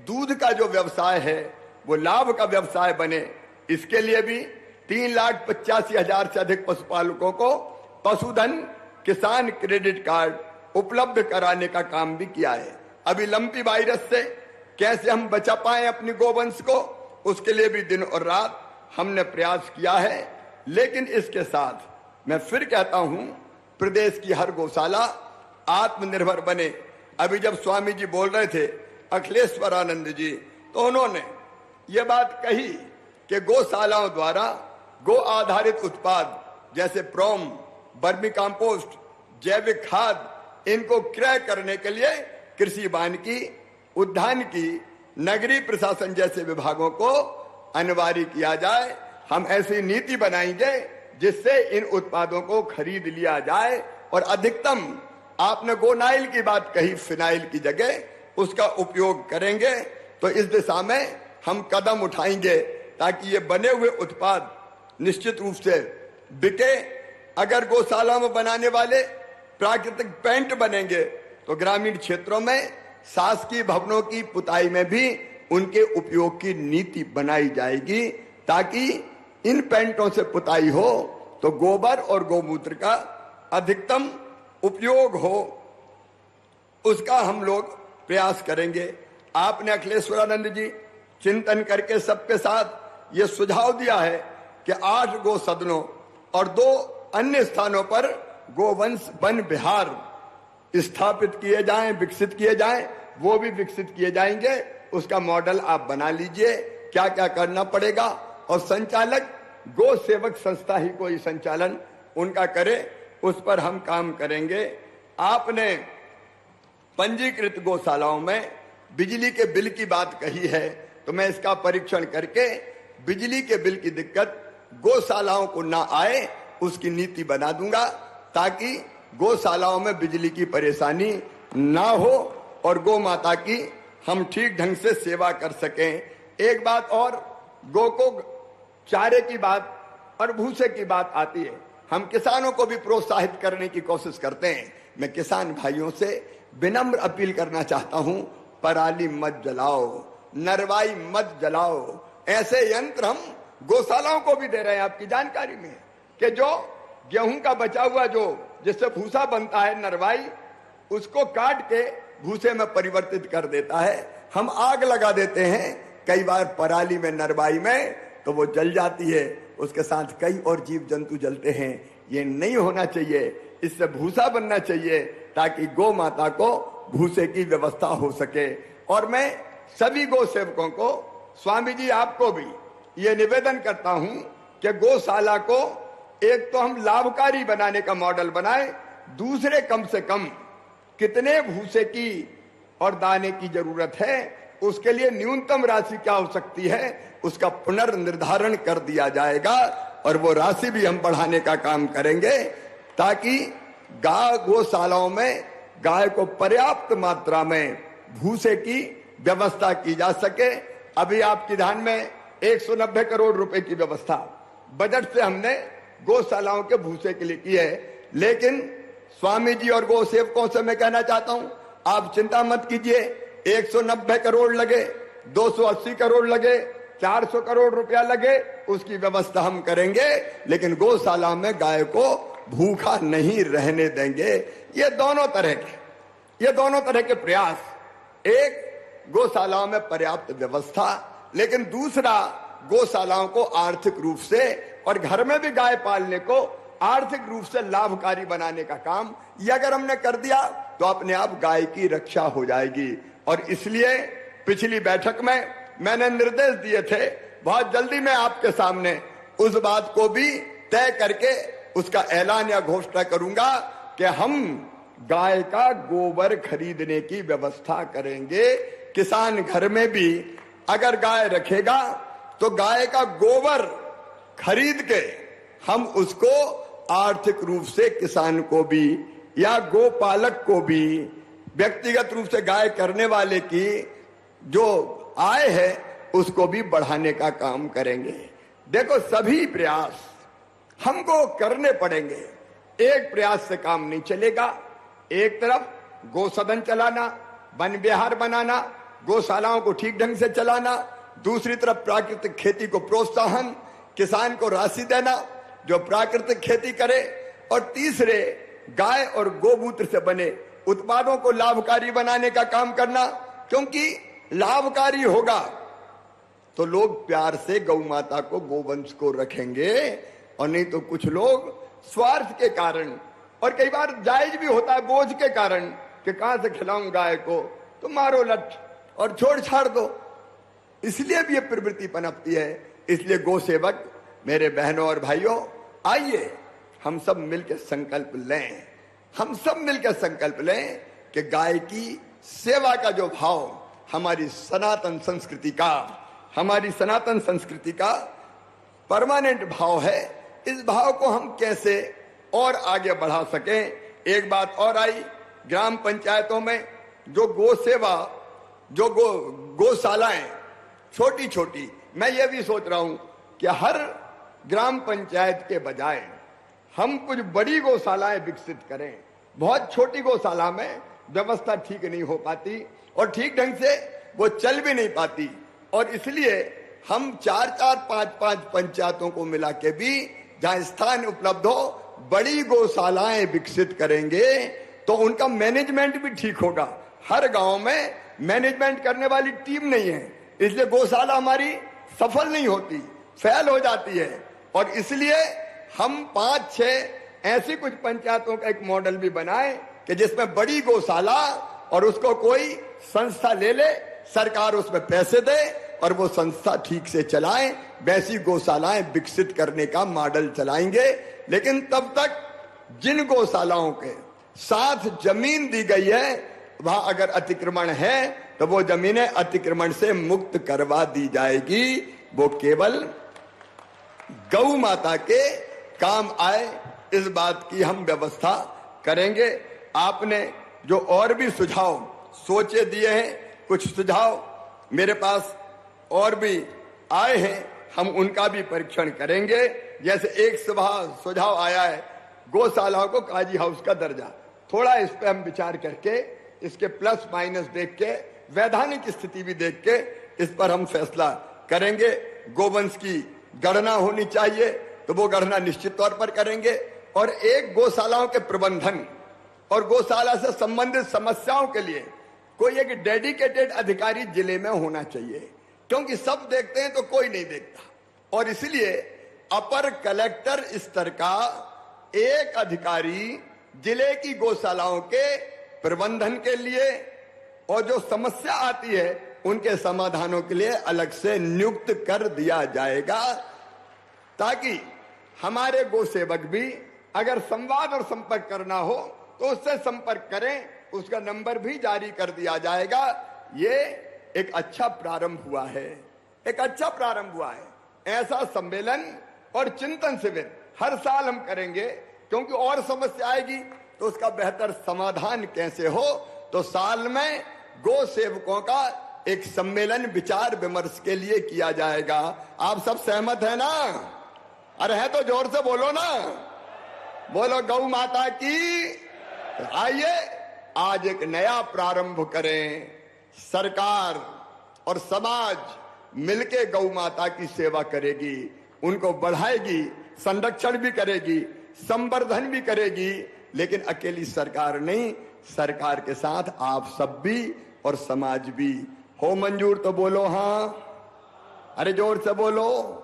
दूध का जो व्यवसाय है वो लाभ का व्यवसाय बने, इसके लिए भी 3,85,000 से अधिक पशुपालकों को पशुधन किसान क्रेडिट कार्ड उपलब्ध कराने का काम भी किया है। अभी लंपी वायरस से कैसे हम बचा पाए अपनी गोवंश को, उसके लिए भी दिन और रात हमने प्रयास किया है। लेकिन इसके साथ मैं फिर कहता हूं, प्रदेश की हर गौशाला आत्मनिर्भर बने। अभी जब स्वामी जी बोल रहे थे, अखिलेश्वरानंद जी, तो उन्होंने ये बात कही कि गौशालाओं द्वारा गो आधारित उत्पाद जैसे प्रोम, बर्मी कंपोस्ट, जैविक खाद, इनको क्रय करने के लिए कृषि वानिकी, उद्यानिकी, नगरीय प्रशासन जैसे विभागों को अनिवार्य किया जाए। हम ऐसी नीति बनाएंगे जिससे इन उत्पादों को खरीद लिया जाए और अधिकतम, आपने गोनाइल की बात कही, फिनाइल की जगह उसका उपयोग करेंगे। तो इस दिशा में हम कदम उठाएंगे ताकि ये बने हुए उत्पाद निश्चित रूप से बिके। अगर गौशाला में बनाने वाले प्राकृतिक पेंट बनेंगे तो ग्रामीण क्षेत्रों में शासकीय भवनों की पुताई में भी उनके उपयोग की नीति बनाई जाएगी, ताकि इन पेंटों से पुताई हो तो गोबर और गौमूत्र का अधिकतम उपयोग हो, उसका हम लोग प्रयास करेंगे। आपने अखिलेश्वरानंद जी चिंतन करके सबके साथ ये सुझाव दिया है कि 8 गो सदनों और 2 अन्य स्थानों पर गोवंश वन विहार स्थापित किए जाएं, विकसित किए जाएं। वो भी विकसित किए जाएंगे, उसका मॉडल आप बना लीजिए, क्या क्या करना पड़ेगा। और संचालक गो सेवक संस्था ही कोई संचालन उनका करे, उस पर हम काम करेंगे। आपने पंजीकृत गौशालाओं में बिजली के बिल की बात कही है, तो मैं इसका परीक्षण करके बिजली के बिल की दिक्कत गौशालाओं को ना आए उसकी नीति बना दूंगा, ताकि गौशालाओं में बिजली की परेशानी ना हो और गौ माता की हम ठीक ढंग से सेवा कर सकें। एक बात और, गौ को चारे की बात और भूसे की बात आती है, हम किसानों को भी प्रोत्साहित करने की कोशिश करते हैं। मैं किसान भाइयों से विनम्र अपील करना चाहता हूं, पराली मत जलाओ, नरवाई मत जलाओ। ऐसे यंत्र हम गौशालाओं को भी दे रहे हैं। आपकी जानकारी में कि जो गेहूं का बचा हुआ जो जिससे भूसा बनता है, नरवाई, उसको काट के भूसे में परिवर्तित कर देता है। हम आग लगा देते हैं कई बार पराली में, नरवाई में, तो वो जल जाती है, उसके साथ कई और जीव जंतु जलते हैं। ये नहीं होना चाहिए, इससे भूसा बनना चाहिए ताकि गौ माता को भूसे की व्यवस्था हो सके। और मैं सभी गौ सेवकों को, स्वामी जी आपको भी ये निवेदन करता हूं कि गौशाला को एक तो हम लाभकारी बनाने का मॉडल बनाएं, दूसरे कम से कम कितने भूसे की और दाने की जरूरत है, उसके लिए न्यूनतम राशि क्या हो सकती है, उसका पुनर्निर्धारण कर दिया जाएगा। और वो राशि भी हम बढ़ाने का काम करेंगे ताकि गौशालाओं में गाय को पर्याप्त मात्रा में भूसे की व्यवस्था की जा सके। अभी आपके ध्यान में 190 करोड़ रुपए की व्यवस्था बजट से हमने गौशालाओं के भूसे के लिए की है। लेकिन स्वामी जी और गौ सेवकों से मैं कहना चाहता हूं, आप चिंता मत कीजिए, 190 करोड़ लगे, 280 करोड़ लगे, 400 करोड़ रुपया लगे, उसकी व्यवस्था हम करेंगे, लेकिन गौशाला में गाय को भूखा नहीं रहने देंगे। ये दोनों तरह के प्रयास, एक गौशालाओं में पर्याप्त व्यवस्था, लेकिन दूसरा गौशालाओं को आर्थिक रूप से और घर में भी गाय पालने को आर्थिक रूप से लाभकारी बनाने का काम, ये अगर हमने कर दिया तो अपने आप गाय की रक्षा हो जाएगी। और इसलिए पिछली बैठक में मैंने निर्देश दिए थे, बहुत जल्दी मैं आपके सामने उस बात को भी तय करके उसका ऐलान या घोषणा करूंगा कि हम गाय का गोबर खरीदने की व्यवस्था करेंगे। किसान घर में भी अगर गाय रखेगा तो गाय का गोबर खरीद के हम उसको आर्थिक रूप से किसान को भी या गोपालक को भी व्यक्तिगत रूप से गाय करने वाले की जो आय है उसको भी बढ़ाने का काम करेंगे। देखो, सभी प्रयास हमको करने पड़ेंगे, एक प्रयास से काम नहीं चलेगा। एक तरफ गौसदन चलाना, वन विहार बनाना, गौशालाओं को ठीक ढंग से चलाना, दूसरी तरफ प्राकृतिक खेती को प्रोत्साहन, किसान को राशि देना जो प्राकृतिक खेती करे, और तीसरे गाय और गोमूत्र से बने उत्पादों को लाभकारी बनाने का काम करना, क्योंकि लाभकारी होगा तो लोग प्यार से गौ माता को, गोवंश को रखेंगे, और नहीं तो कुछ लोग स्वार्थ के कारण, और कई बार जायज भी होता है बोझ के कारण कि कहां से खिलाऊं गाय को, तो मारो लट और छोड़ छाड़ दो, इसलिए भी ये प्रवृत्ति पनपती है। इसलिए गौ सेवक मेरे बहनों और भाइयों, आइए हम सब मिलकर संकल्प लें, हम सब मिलकर संकल्प लें कि गाय की सेवा का जो भाव हमारी सनातन संस्कृति का परमानेंट भाव है, इस भाव को हम कैसे और आगे बढ़ा सकें। एक बात और आई, ग्राम पंचायतों में जो गो सेवा, जो गौशालाएं छोटी छोटी, मैं ये भी सोच रहा हूं कि हर ग्राम पंचायत के बजाय हम कुछ बड़ी गौशालाएं विकसित करें। बहुत छोटी गौशाला में व्यवस्था ठीक नहीं हो पाती और ठीक ढंग से वो चल भी नहीं पाती, और इसलिए हम 4-4, 5-5 पंचायतों को मिला के भी जहां स्थान उपलब्ध हो बड़ी गौशालाएं विकसित करेंगे तो उनका मैनेजमेंट भी ठीक होगा। हर गांव में मैनेजमेंट करने वाली टीम नहीं है, इसलिए गौशाला हमारी सफल नहीं होती, फेल हो जाती है। और इसलिए हम 5-6 ऐसी कुछ पंचायतों का एक मॉडल भी बनाए कि जिसमें बड़ी गौशाला और उसको कोई संस्था ले ले, सरकार उसमें पैसे दे और वो संस्था ठीक से चलाए। वैसी गौशालाएं विकसित करने का मॉडल चलाएंगे। लेकिन तब तक जिन गौशालाओं के साथ जमीन दी गई है वहां अगर अतिक्रमण है तो वो जमीनें अतिक्रमण से मुक्त करवा दी जाएगी। वो केवल गौ माता के काम आए, इस बात की हम व्यवस्था करेंगे। आपने जो और भी सुझाव सोचे दिए हैं, कुछ सुझाव मेरे पास और भी आए हैं, हम उनका भी परीक्षण करेंगे। जैसे एक सुझाव आया है गौशालाओं को काजी हाउस का दर्जा, थोड़ा इस पे हम विचार करके इसके प्लस माइनस देख के, वैधानिक स्थिति भी देख के इस पर हम फैसला करेंगे। गोवंश की गणना होनी चाहिए तो वो गणना निश्चित तौर पर करेंगे, और एक गौशालाओं के प्रबंधन और गौशाला से संबंधित समस्याओं के लिए कोई एक डेडिकेटेड अधिकारी जिले में होना चाहिए, क्योंकि सब देखते हैं तो कोई नहीं देखता। और इसलिए अपर कलेक्टर स्तर का एक अधिकारी जिले की गौशालाओं के प्रबंधन के लिए और जो समस्या आती है उनके समाधानों के लिए अलग से नियुक्त कर दिया जाएगा, ताकि हमारे गौ सेवक भी अगर संवाद और संपर्क करना हो तो उससे संपर्क करें, उसका नंबर भी जारी कर दिया जाएगा। ये एक अच्छा प्रारंभ हुआ है, एक अच्छा प्रारंभ हुआ है। ऐसा सम्मेलन और चिंतन शिविर हर साल हम करेंगे, क्योंकि और समस्या आएगी तो उसका बेहतर समाधान कैसे हो, तो साल में गौ सेवकों का एक सम्मेलन विचार विमर्श के लिए किया जाएगा। आप सब सहमत है ना? अरे है तो जोर से बोलो ना, बोलो गौ माता की। आइए आज एक नया प्रारंभ करें। सरकार और समाज मिलके गौ माता की सेवा करेगी, उनको बढ़ाएगी, संरक्षण भी करेगी, संवर्धन भी करेगी। लेकिन अकेली सरकार नहीं, सरकार के साथ आप सब भी और समाज भी। हो मंजूर तो बोलो हाँ, अरे जोर से बोलो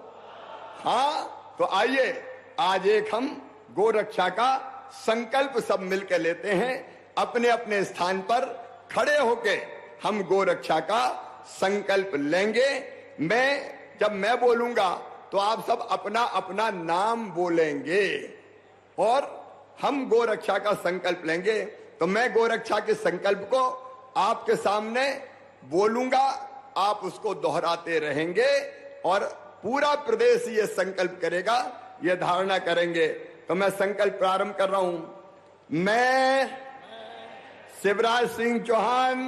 हाँ। तो आइए आज एक हम गौ रक्षा का संकल्प सब मिलकर लेते हैं। अपने अपने स्थान पर खड़े होके हम गौ रक्षा का संकल्प लेंगे। जब मैं बोलूंगा तो आप सब अपना अपना नाम बोलेंगे और हम गौ रक्षा का संकल्प लेंगे। तो मैं गौ रक्षा के संकल्प को आपके सामने बोलूंगा, आप उसको दोहराते रहेंगे और पूरा प्रदेश ये संकल्प करेगा, ये धारणा करेंगे। तो मैं संकल्प प्रारंभ कर रहा हूं। मैं शिवराज सिंह चौहान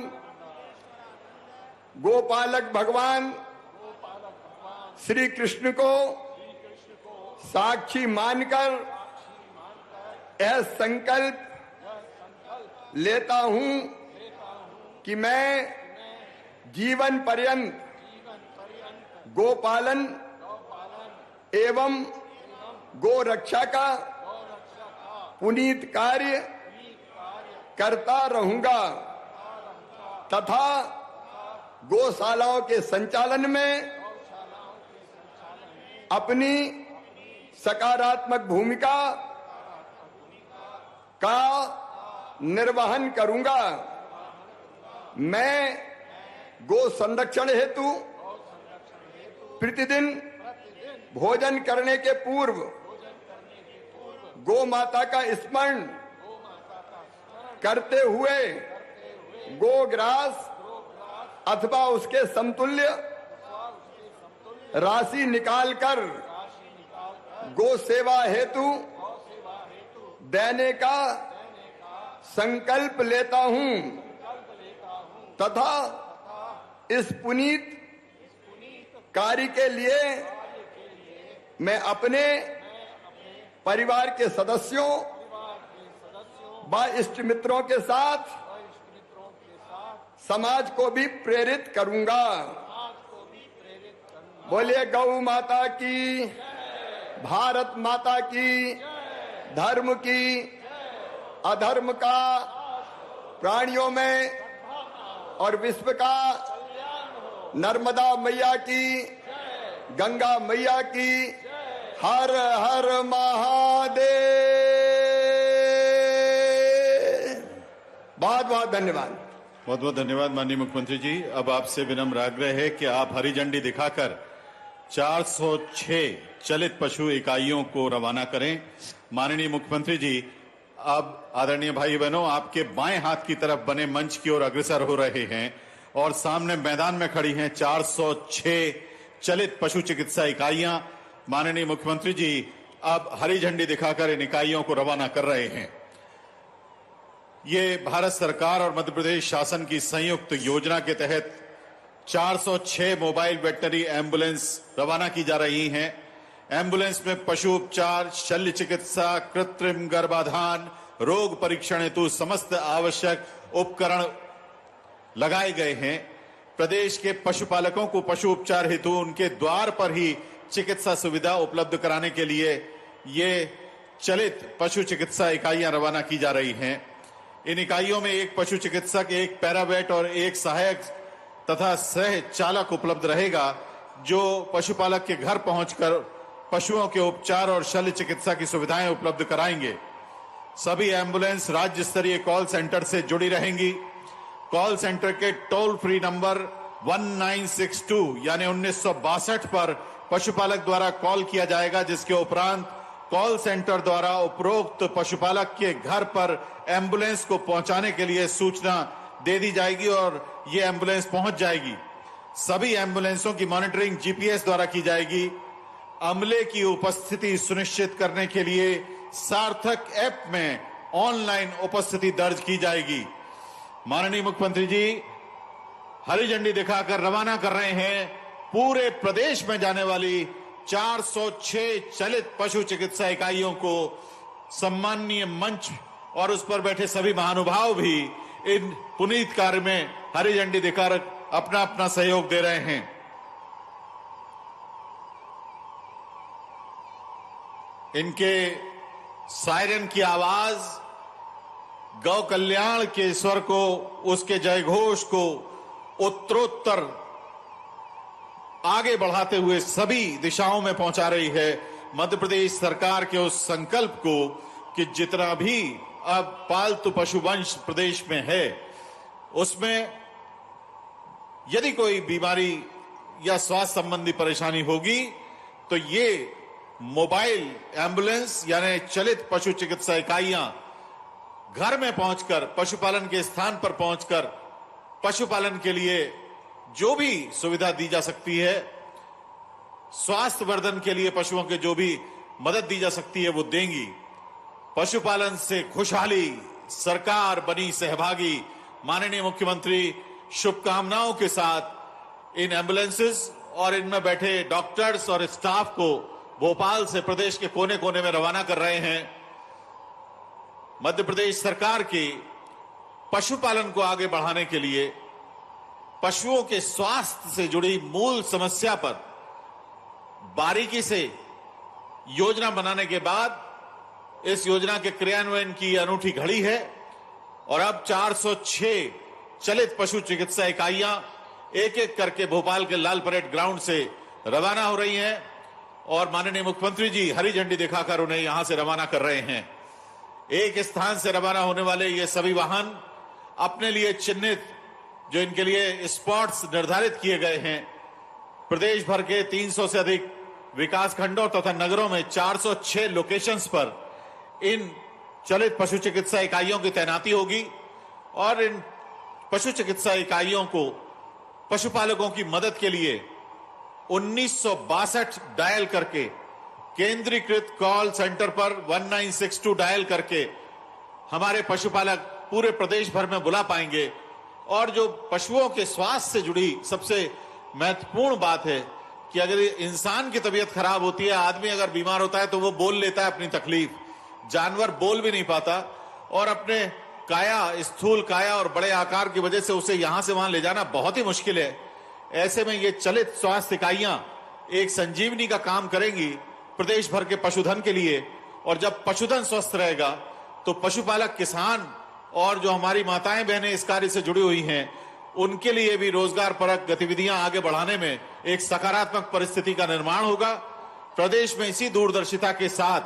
गोपालक भगवान श्री कृष्ण को साक्षी मानकर यह संकल्प लेता हूं कि मैं जीवन पर्यंत गोपालन एवं गो रक्षा का पुनीत कार्य करता रहूंगा तथा गौशालाओं के संचालन में अपनी सकारात्मक भूमिका का निर्वहन करूंगा। मैं गो संरक्षण हेतु प्रतिदिन भोजन करने के पूर्व गो माता का स्मरण करते हुए गोग्रास अथवा उसके समतुल्य राशि निकालकर गो सेवा हेतु देने का संकल्प लेता हूं तथा इस पुनीत कार्य के लिए मैं अपने परिवार के सदस्यों व इष्ट मित्रों के साथ समाज को भी प्रेरित करूंगा। बोलिए गौ माता की, भारत माता की, धर्म की, अधर्म का, प्राणियों में और विश्व का, नर्मदा मैया की, गंगा मैया की, हर हर महादेव। बहुत बहुत धन्यवाद। बहुत बहुत धन्यवाद माननीय मुख्यमंत्री जी। अब आपसे विनम्र आग्रह है कि आप हरी झंडी दिखाकर 406 चलित पशु इकाइयों को रवाना करें। माननीय मुख्यमंत्री जी, अब आदरणीय भाई बहनों, आपके बाएं हाथ की तरफ बने मंच की ओर अग्रसर हो रहे हैं और सामने मैदान में खड़ी हैं 406 चलित पशु चिकित्सा इकाइयां। माननीय मुख्यमंत्री जी अब हरी झंडी दिखाकर इन इकाइयों को रवाना कर रहे हैं। ये भारत सरकार और मध्य प्रदेश शासन की संयुक्त योजना के तहत 406 मोबाइल वेटनरी एम्बुलेंस रवाना की जा रही हैं। एम्बुलेंस में पशु उपचार, शल्य चिकित्सा, कृत्रिम गर्भाधान, रोग परीक्षण हेतु समस्त आवश्यक उपकरण लगाए गए हैं। प्रदेश के पशुपालकों को पशु उपचार हेतु उनके द्वार पर ही चिकित्सा सुविधा उपलब्ध कराने के लिए ये चलित पशु चिकित्सा इकाइयां रवाना की जा रही हैं। इन इकाइयों में एक पशु चिकित्सक, एक पैरावेट और एक सहायक तथा सह चालक उपलब्ध रहेगा, जो पशुपालक के घर पहुंचकर पशुओं के उपचार और शल्य चिकित्सा की सुविधाएं उपलब्ध कराएंगे। सभी एम्बुलेंस राज्य स्तरीय कॉल सेंटर से जुड़ी रहेंगी। कॉल सेंटर के टोल फ्री नंबर 1962 यानी 1962 पर पशुपालक द्वारा कॉल किया जाएगा, जिसके उपरांत कॉल सेंटर द्वारा उपरोक्त पशुपालक के घर पर एम्बुलेंस को पहुंचाने के लिए सूचना दे दी जाएगी और ये एम्बुलेंस पहुंच जाएगी। सभी एम्बुलेंसों की मॉनिटरिंग जीपीएस द्वारा की जाएगी। अमले की उपस्थिति सुनिश्चित करने के लिए सार्थक ऐप में ऑनलाइन उपस्थिति दर्ज की जाएगी। माननीय मुख्यमंत्री जी हरी झंडी दिखाकर रवाना कर रहे हैं पूरे प्रदेश में जाने वाली 406 चलित पशु चिकित्सा इकाइयों को। सम्माननीय मंच और उस पर बैठे सभी महानुभाव भी इन पुनीत कार्य में हरी झंडी दिखाकर अपना अपना सहयोग दे रहे हैं। इनके सायरन की आवाज गौ कल्याण के स्वर को, उसके जयघोष को उत्तरोत्तर आगे बढ़ाते हुए सभी दिशाओं में पहुंचा रही है। मध्य प्रदेश सरकार के उस संकल्प को कि जितना भी अब पालतू पशुवंश प्रदेश में है, उसमें यदि कोई बीमारी या स्वास्थ्य संबंधी परेशानी होगी तो ये मोबाइल एम्बुलेंस यानी चलित पशु चिकित्सा इकाइयां घर में पहुंचकर, पशुपालन के स्थान पर पहुंचकर पशुपालन के लिए जो भी सुविधा दी जा सकती है, स्वास्थ्य वर्धन के लिए पशुओं के जो भी मदद दी जा सकती है, वो देंगी। पशुपालन से खुशहाली, सरकार बनी सहभागी। माननीय मुख्यमंत्री शुभकामनाओं के साथ इन एम्बुलेंसेस और इनमें बैठे डॉक्टर्स और स्टाफ को भोपाल से प्रदेश के कोने कोने में रवाना कर रहे हैं। मध्य प्रदेश सरकार की पशुपालन को आगे बढ़ाने के लिए पशुओं के स्वास्थ्य से जुड़ी मूल समस्या पर बारीकी से योजना बनाने के बाद इस योजना के क्रियान्वयन की अनूठी घड़ी है और अब 406 चलित पशु चिकित्सा इकाइयां एक एक करके भोपाल के लाल परेड ग्राउंड से रवाना हो रही हैं और माननीय मुख्यमंत्री जी हरी झंडी दिखाकर उन्हें यहां से रवाना कर रहे हैं। एक स्थान से रवाना होने वाले ये सभी वाहन अपने लिए चिन्हित जो इनके लिए स्पॉट्स निर्धारित किए गए हैं, प्रदेश भर के 300 से अधिक विकास खंडों तथा नगरों में 406 लोकेशंस पर इन चलित पशु चिकित्सा इकाइयों की तैनाती होगी और इन पशु चिकित्सा इकाइयों को पशुपालकों की मदद के लिए 1962 डायल करके केंद्रीकृत कॉल सेंटर पर 1962 डायल करके हमारे पशुपालक पूरे प्रदेश भर में बुला पाएंगे। और जो पशुओं के स्वास्थ्य से जुड़ी सबसे महत्वपूर्ण बात है कि अगर इंसान की तबीयत खराब होती है, आदमी अगर बीमार होता है तो वो बोल लेता है अपनी तकलीफ, जानवर बोल भी नहीं पाता और अपने काया, स्थूल काया और बड़े आकार की वजह से उसे यहां से वहां ले जाना बहुत ही मुश्किल है। ऐसे में ये चलित स्वास्थ्य इकाइयां एक संजीवनी का काम करेंगी प्रदेश भर के पशुधन के लिए। और जब पशुधन स्वस्थ रहेगा तो पशुपालक किसान और जो हमारी माताएं बहनें इस कार्य से जुड़ी हुई हैं उनके लिए भी रोजगार परक गतिविधियां आगे बढ़ाने में एक सकारात्मक परिस्थिति का निर्माण होगा। प्रदेश में इसी दूरदर्शिता के साथ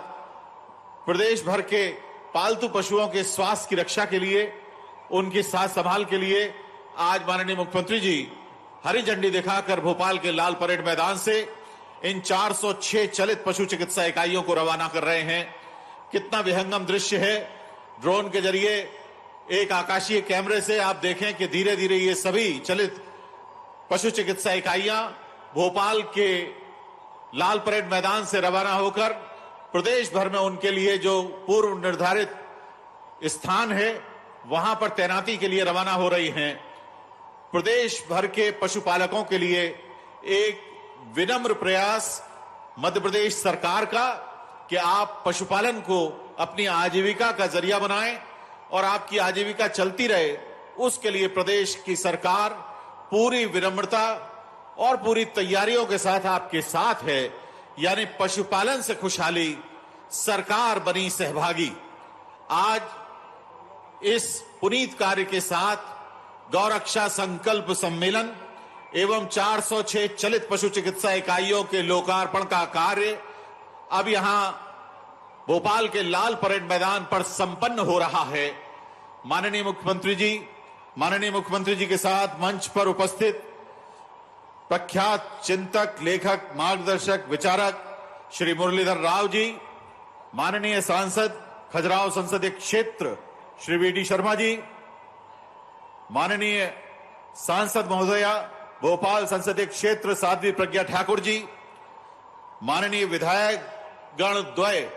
प्रदेश भर के पालतू पशुओं के स्वास्थ्य की रक्षा के लिए, उनकी साथ संभाल के लिए आज माननीय मुख्यमंत्री जी हरी झंडी दिखाकर भोपाल के लाल परेड मैदान से इन 406 चलित पशु चिकित्सा इकाइयों को रवाना कर रहे हैं। कितना विहंगम दृश्य है। ड्रोन के जरिए एक आकाशीय कैमरे से आप देखें कि धीरे धीरे ये सभी चलित पशु चिकित्सा इकाइयां भोपाल के लाल परेड मैदान से रवाना होकर प्रदेश भर में उनके लिए जो पूर्व निर्धारित स्थान है वहां पर तैनाती के लिए रवाना हो रही हैं। प्रदेश भर के पशुपालकों के लिए एक विनम्र प्रयास मध्य प्रदेश सरकार का कि आप पशुपालन को अपनी आजीविका का जरिया बनाएं और आपकी आजीविका चलती रहे, उसके लिए प्रदेश की सरकार पूरी विनम्रता और पूरी तैयारियों के साथ आपके साथ है। यानी पशुपालन से खुशहाली, सरकार बनी सहभागी। आज इस पुनीत कार्य के साथ गौरक्षा संकल्प सम्मेलन एवं 406 चलित पशु चिकित्सा इकाइयों के लोकार्पण का कार्य अब यहां भोपाल के लाल परेड मैदान पर संपन्न हो रहा है। माननीय मुख्यमंत्री जी के साथ मंच पर उपस्थित प्रख्यात चिंतक, लेखक, मार्गदर्शक, विचारक श्री मुरलीधर राव जी, माननीय सांसद खजुराहो संसदीय क्षेत्र श्री वी डी शर्मा जी, माननीय सांसद महोदया भोपाल संसदीय क्षेत्र साध्वी प्रज्ञा ठाकुर जी, माननीय विधायक गण द्वय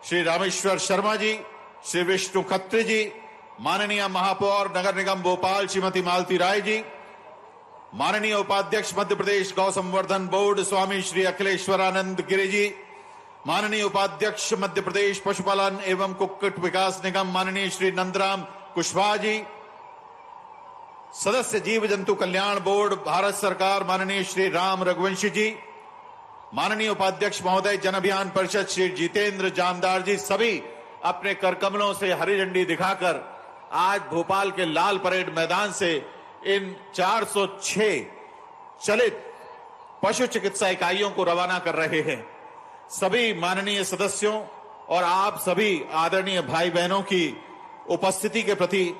श्री रामेश्वर शर्मा जी, श्री विष्णु खत्री जी, माननीय महापौर नगर निगम भोपाल श्रीमती मालती राय जी, माननीय उपाध्यक्ष मध्य प्रदेश गौ संवर्धन बोर्ड स्वामी श्री अखिलेश्वरानंद गिरि जी, माननीय उपाध्यक्ष मध्य प्रदेश पशुपालन एवं कुक्कुट विकास निगम माननीय श्री नंदराम कुशवाहा जी, सदस्य जीव जंतु कल्याण बोर्ड भारत सरकार माननीय श्री राम रघुवंशी जी, माननीय उपाध्यक्ष महोदय जन अभियान परिषद श्री जितेंद्र जानदार जी, सभी अपने करकमलों से हरी झंडी दिखाकर आज भोपाल के लाल परेड मैदान से इन 406 चलित पशु चिकित्सा इकाइयों को रवाना कर रहे हैं। सभी माननीय सदस्यों और आप सभी आदरणीय भाई बहनों की उपस्थिति के प्रति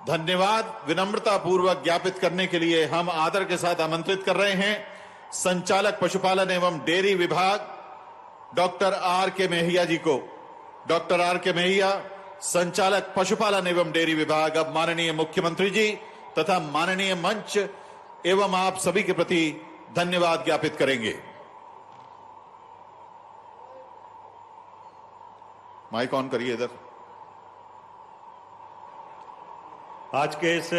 धन्यवाद विनम्रता पूर्वक ज्ञापित करने के लिए हम आदर के साथ आमंत्रित कर रहे हैं संचालक पशुपालन एवं डेयरी विभाग डॉक्टर आर के मेहिया जी को। डॉक्टर आर के मेहिया, संचालक पशुपालन एवं डेयरी विभाग, अब माननीय मुख्यमंत्री जी तथा माननीय मंच एवं आप सभी के प्रति धन्यवाद ज्ञापित करेंगे। माइक ऑन करिए इधर। आज के इस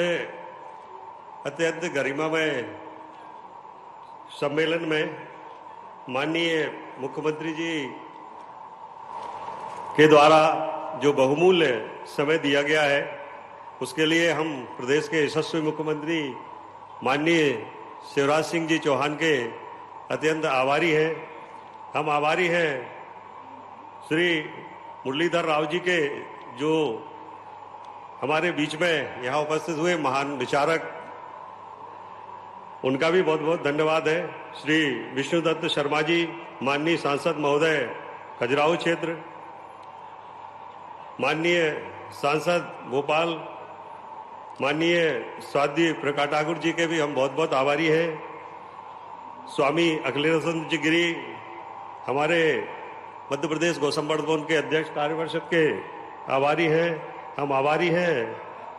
अत्यंत गरिमामय सम्मेलन में माननीय मुख्यमंत्री जी के द्वारा जो बहुमूल्य समय दिया गया है, उसके लिए हम प्रदेश के यशस्वी मुख्यमंत्री माननीय शिवराज सिंह जी चौहान के अत्यंत आभारी हैं। हम आभारी हैं श्री मुरलीधर राव जी के, जो हमारे बीच में यहाँ उपस्थित हुए महान विचारक, उनका भी बहुत बहुत धन्यवाद है। श्री विष्णुदत्त शर्मा जी, माननीय सांसद महोदय खजुराहो क्षेत्र, माननीय सांसद भोपाल, माननीय स्वाति प्रकाश ठाकुर जी के भी हम बहुत बहुत आभारी हैं। स्वामी अखिलेशानंद जी गिरी, हमारे मध्य प्रदेश गौ संवर्धन के अध्यक्ष कार्य परिषद के आभारी हैं। हम आभारी हैं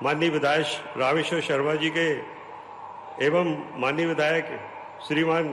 माननीय विधायक रामेश्वर शर्मा जी के एवं माननीय विधायक श्रीमान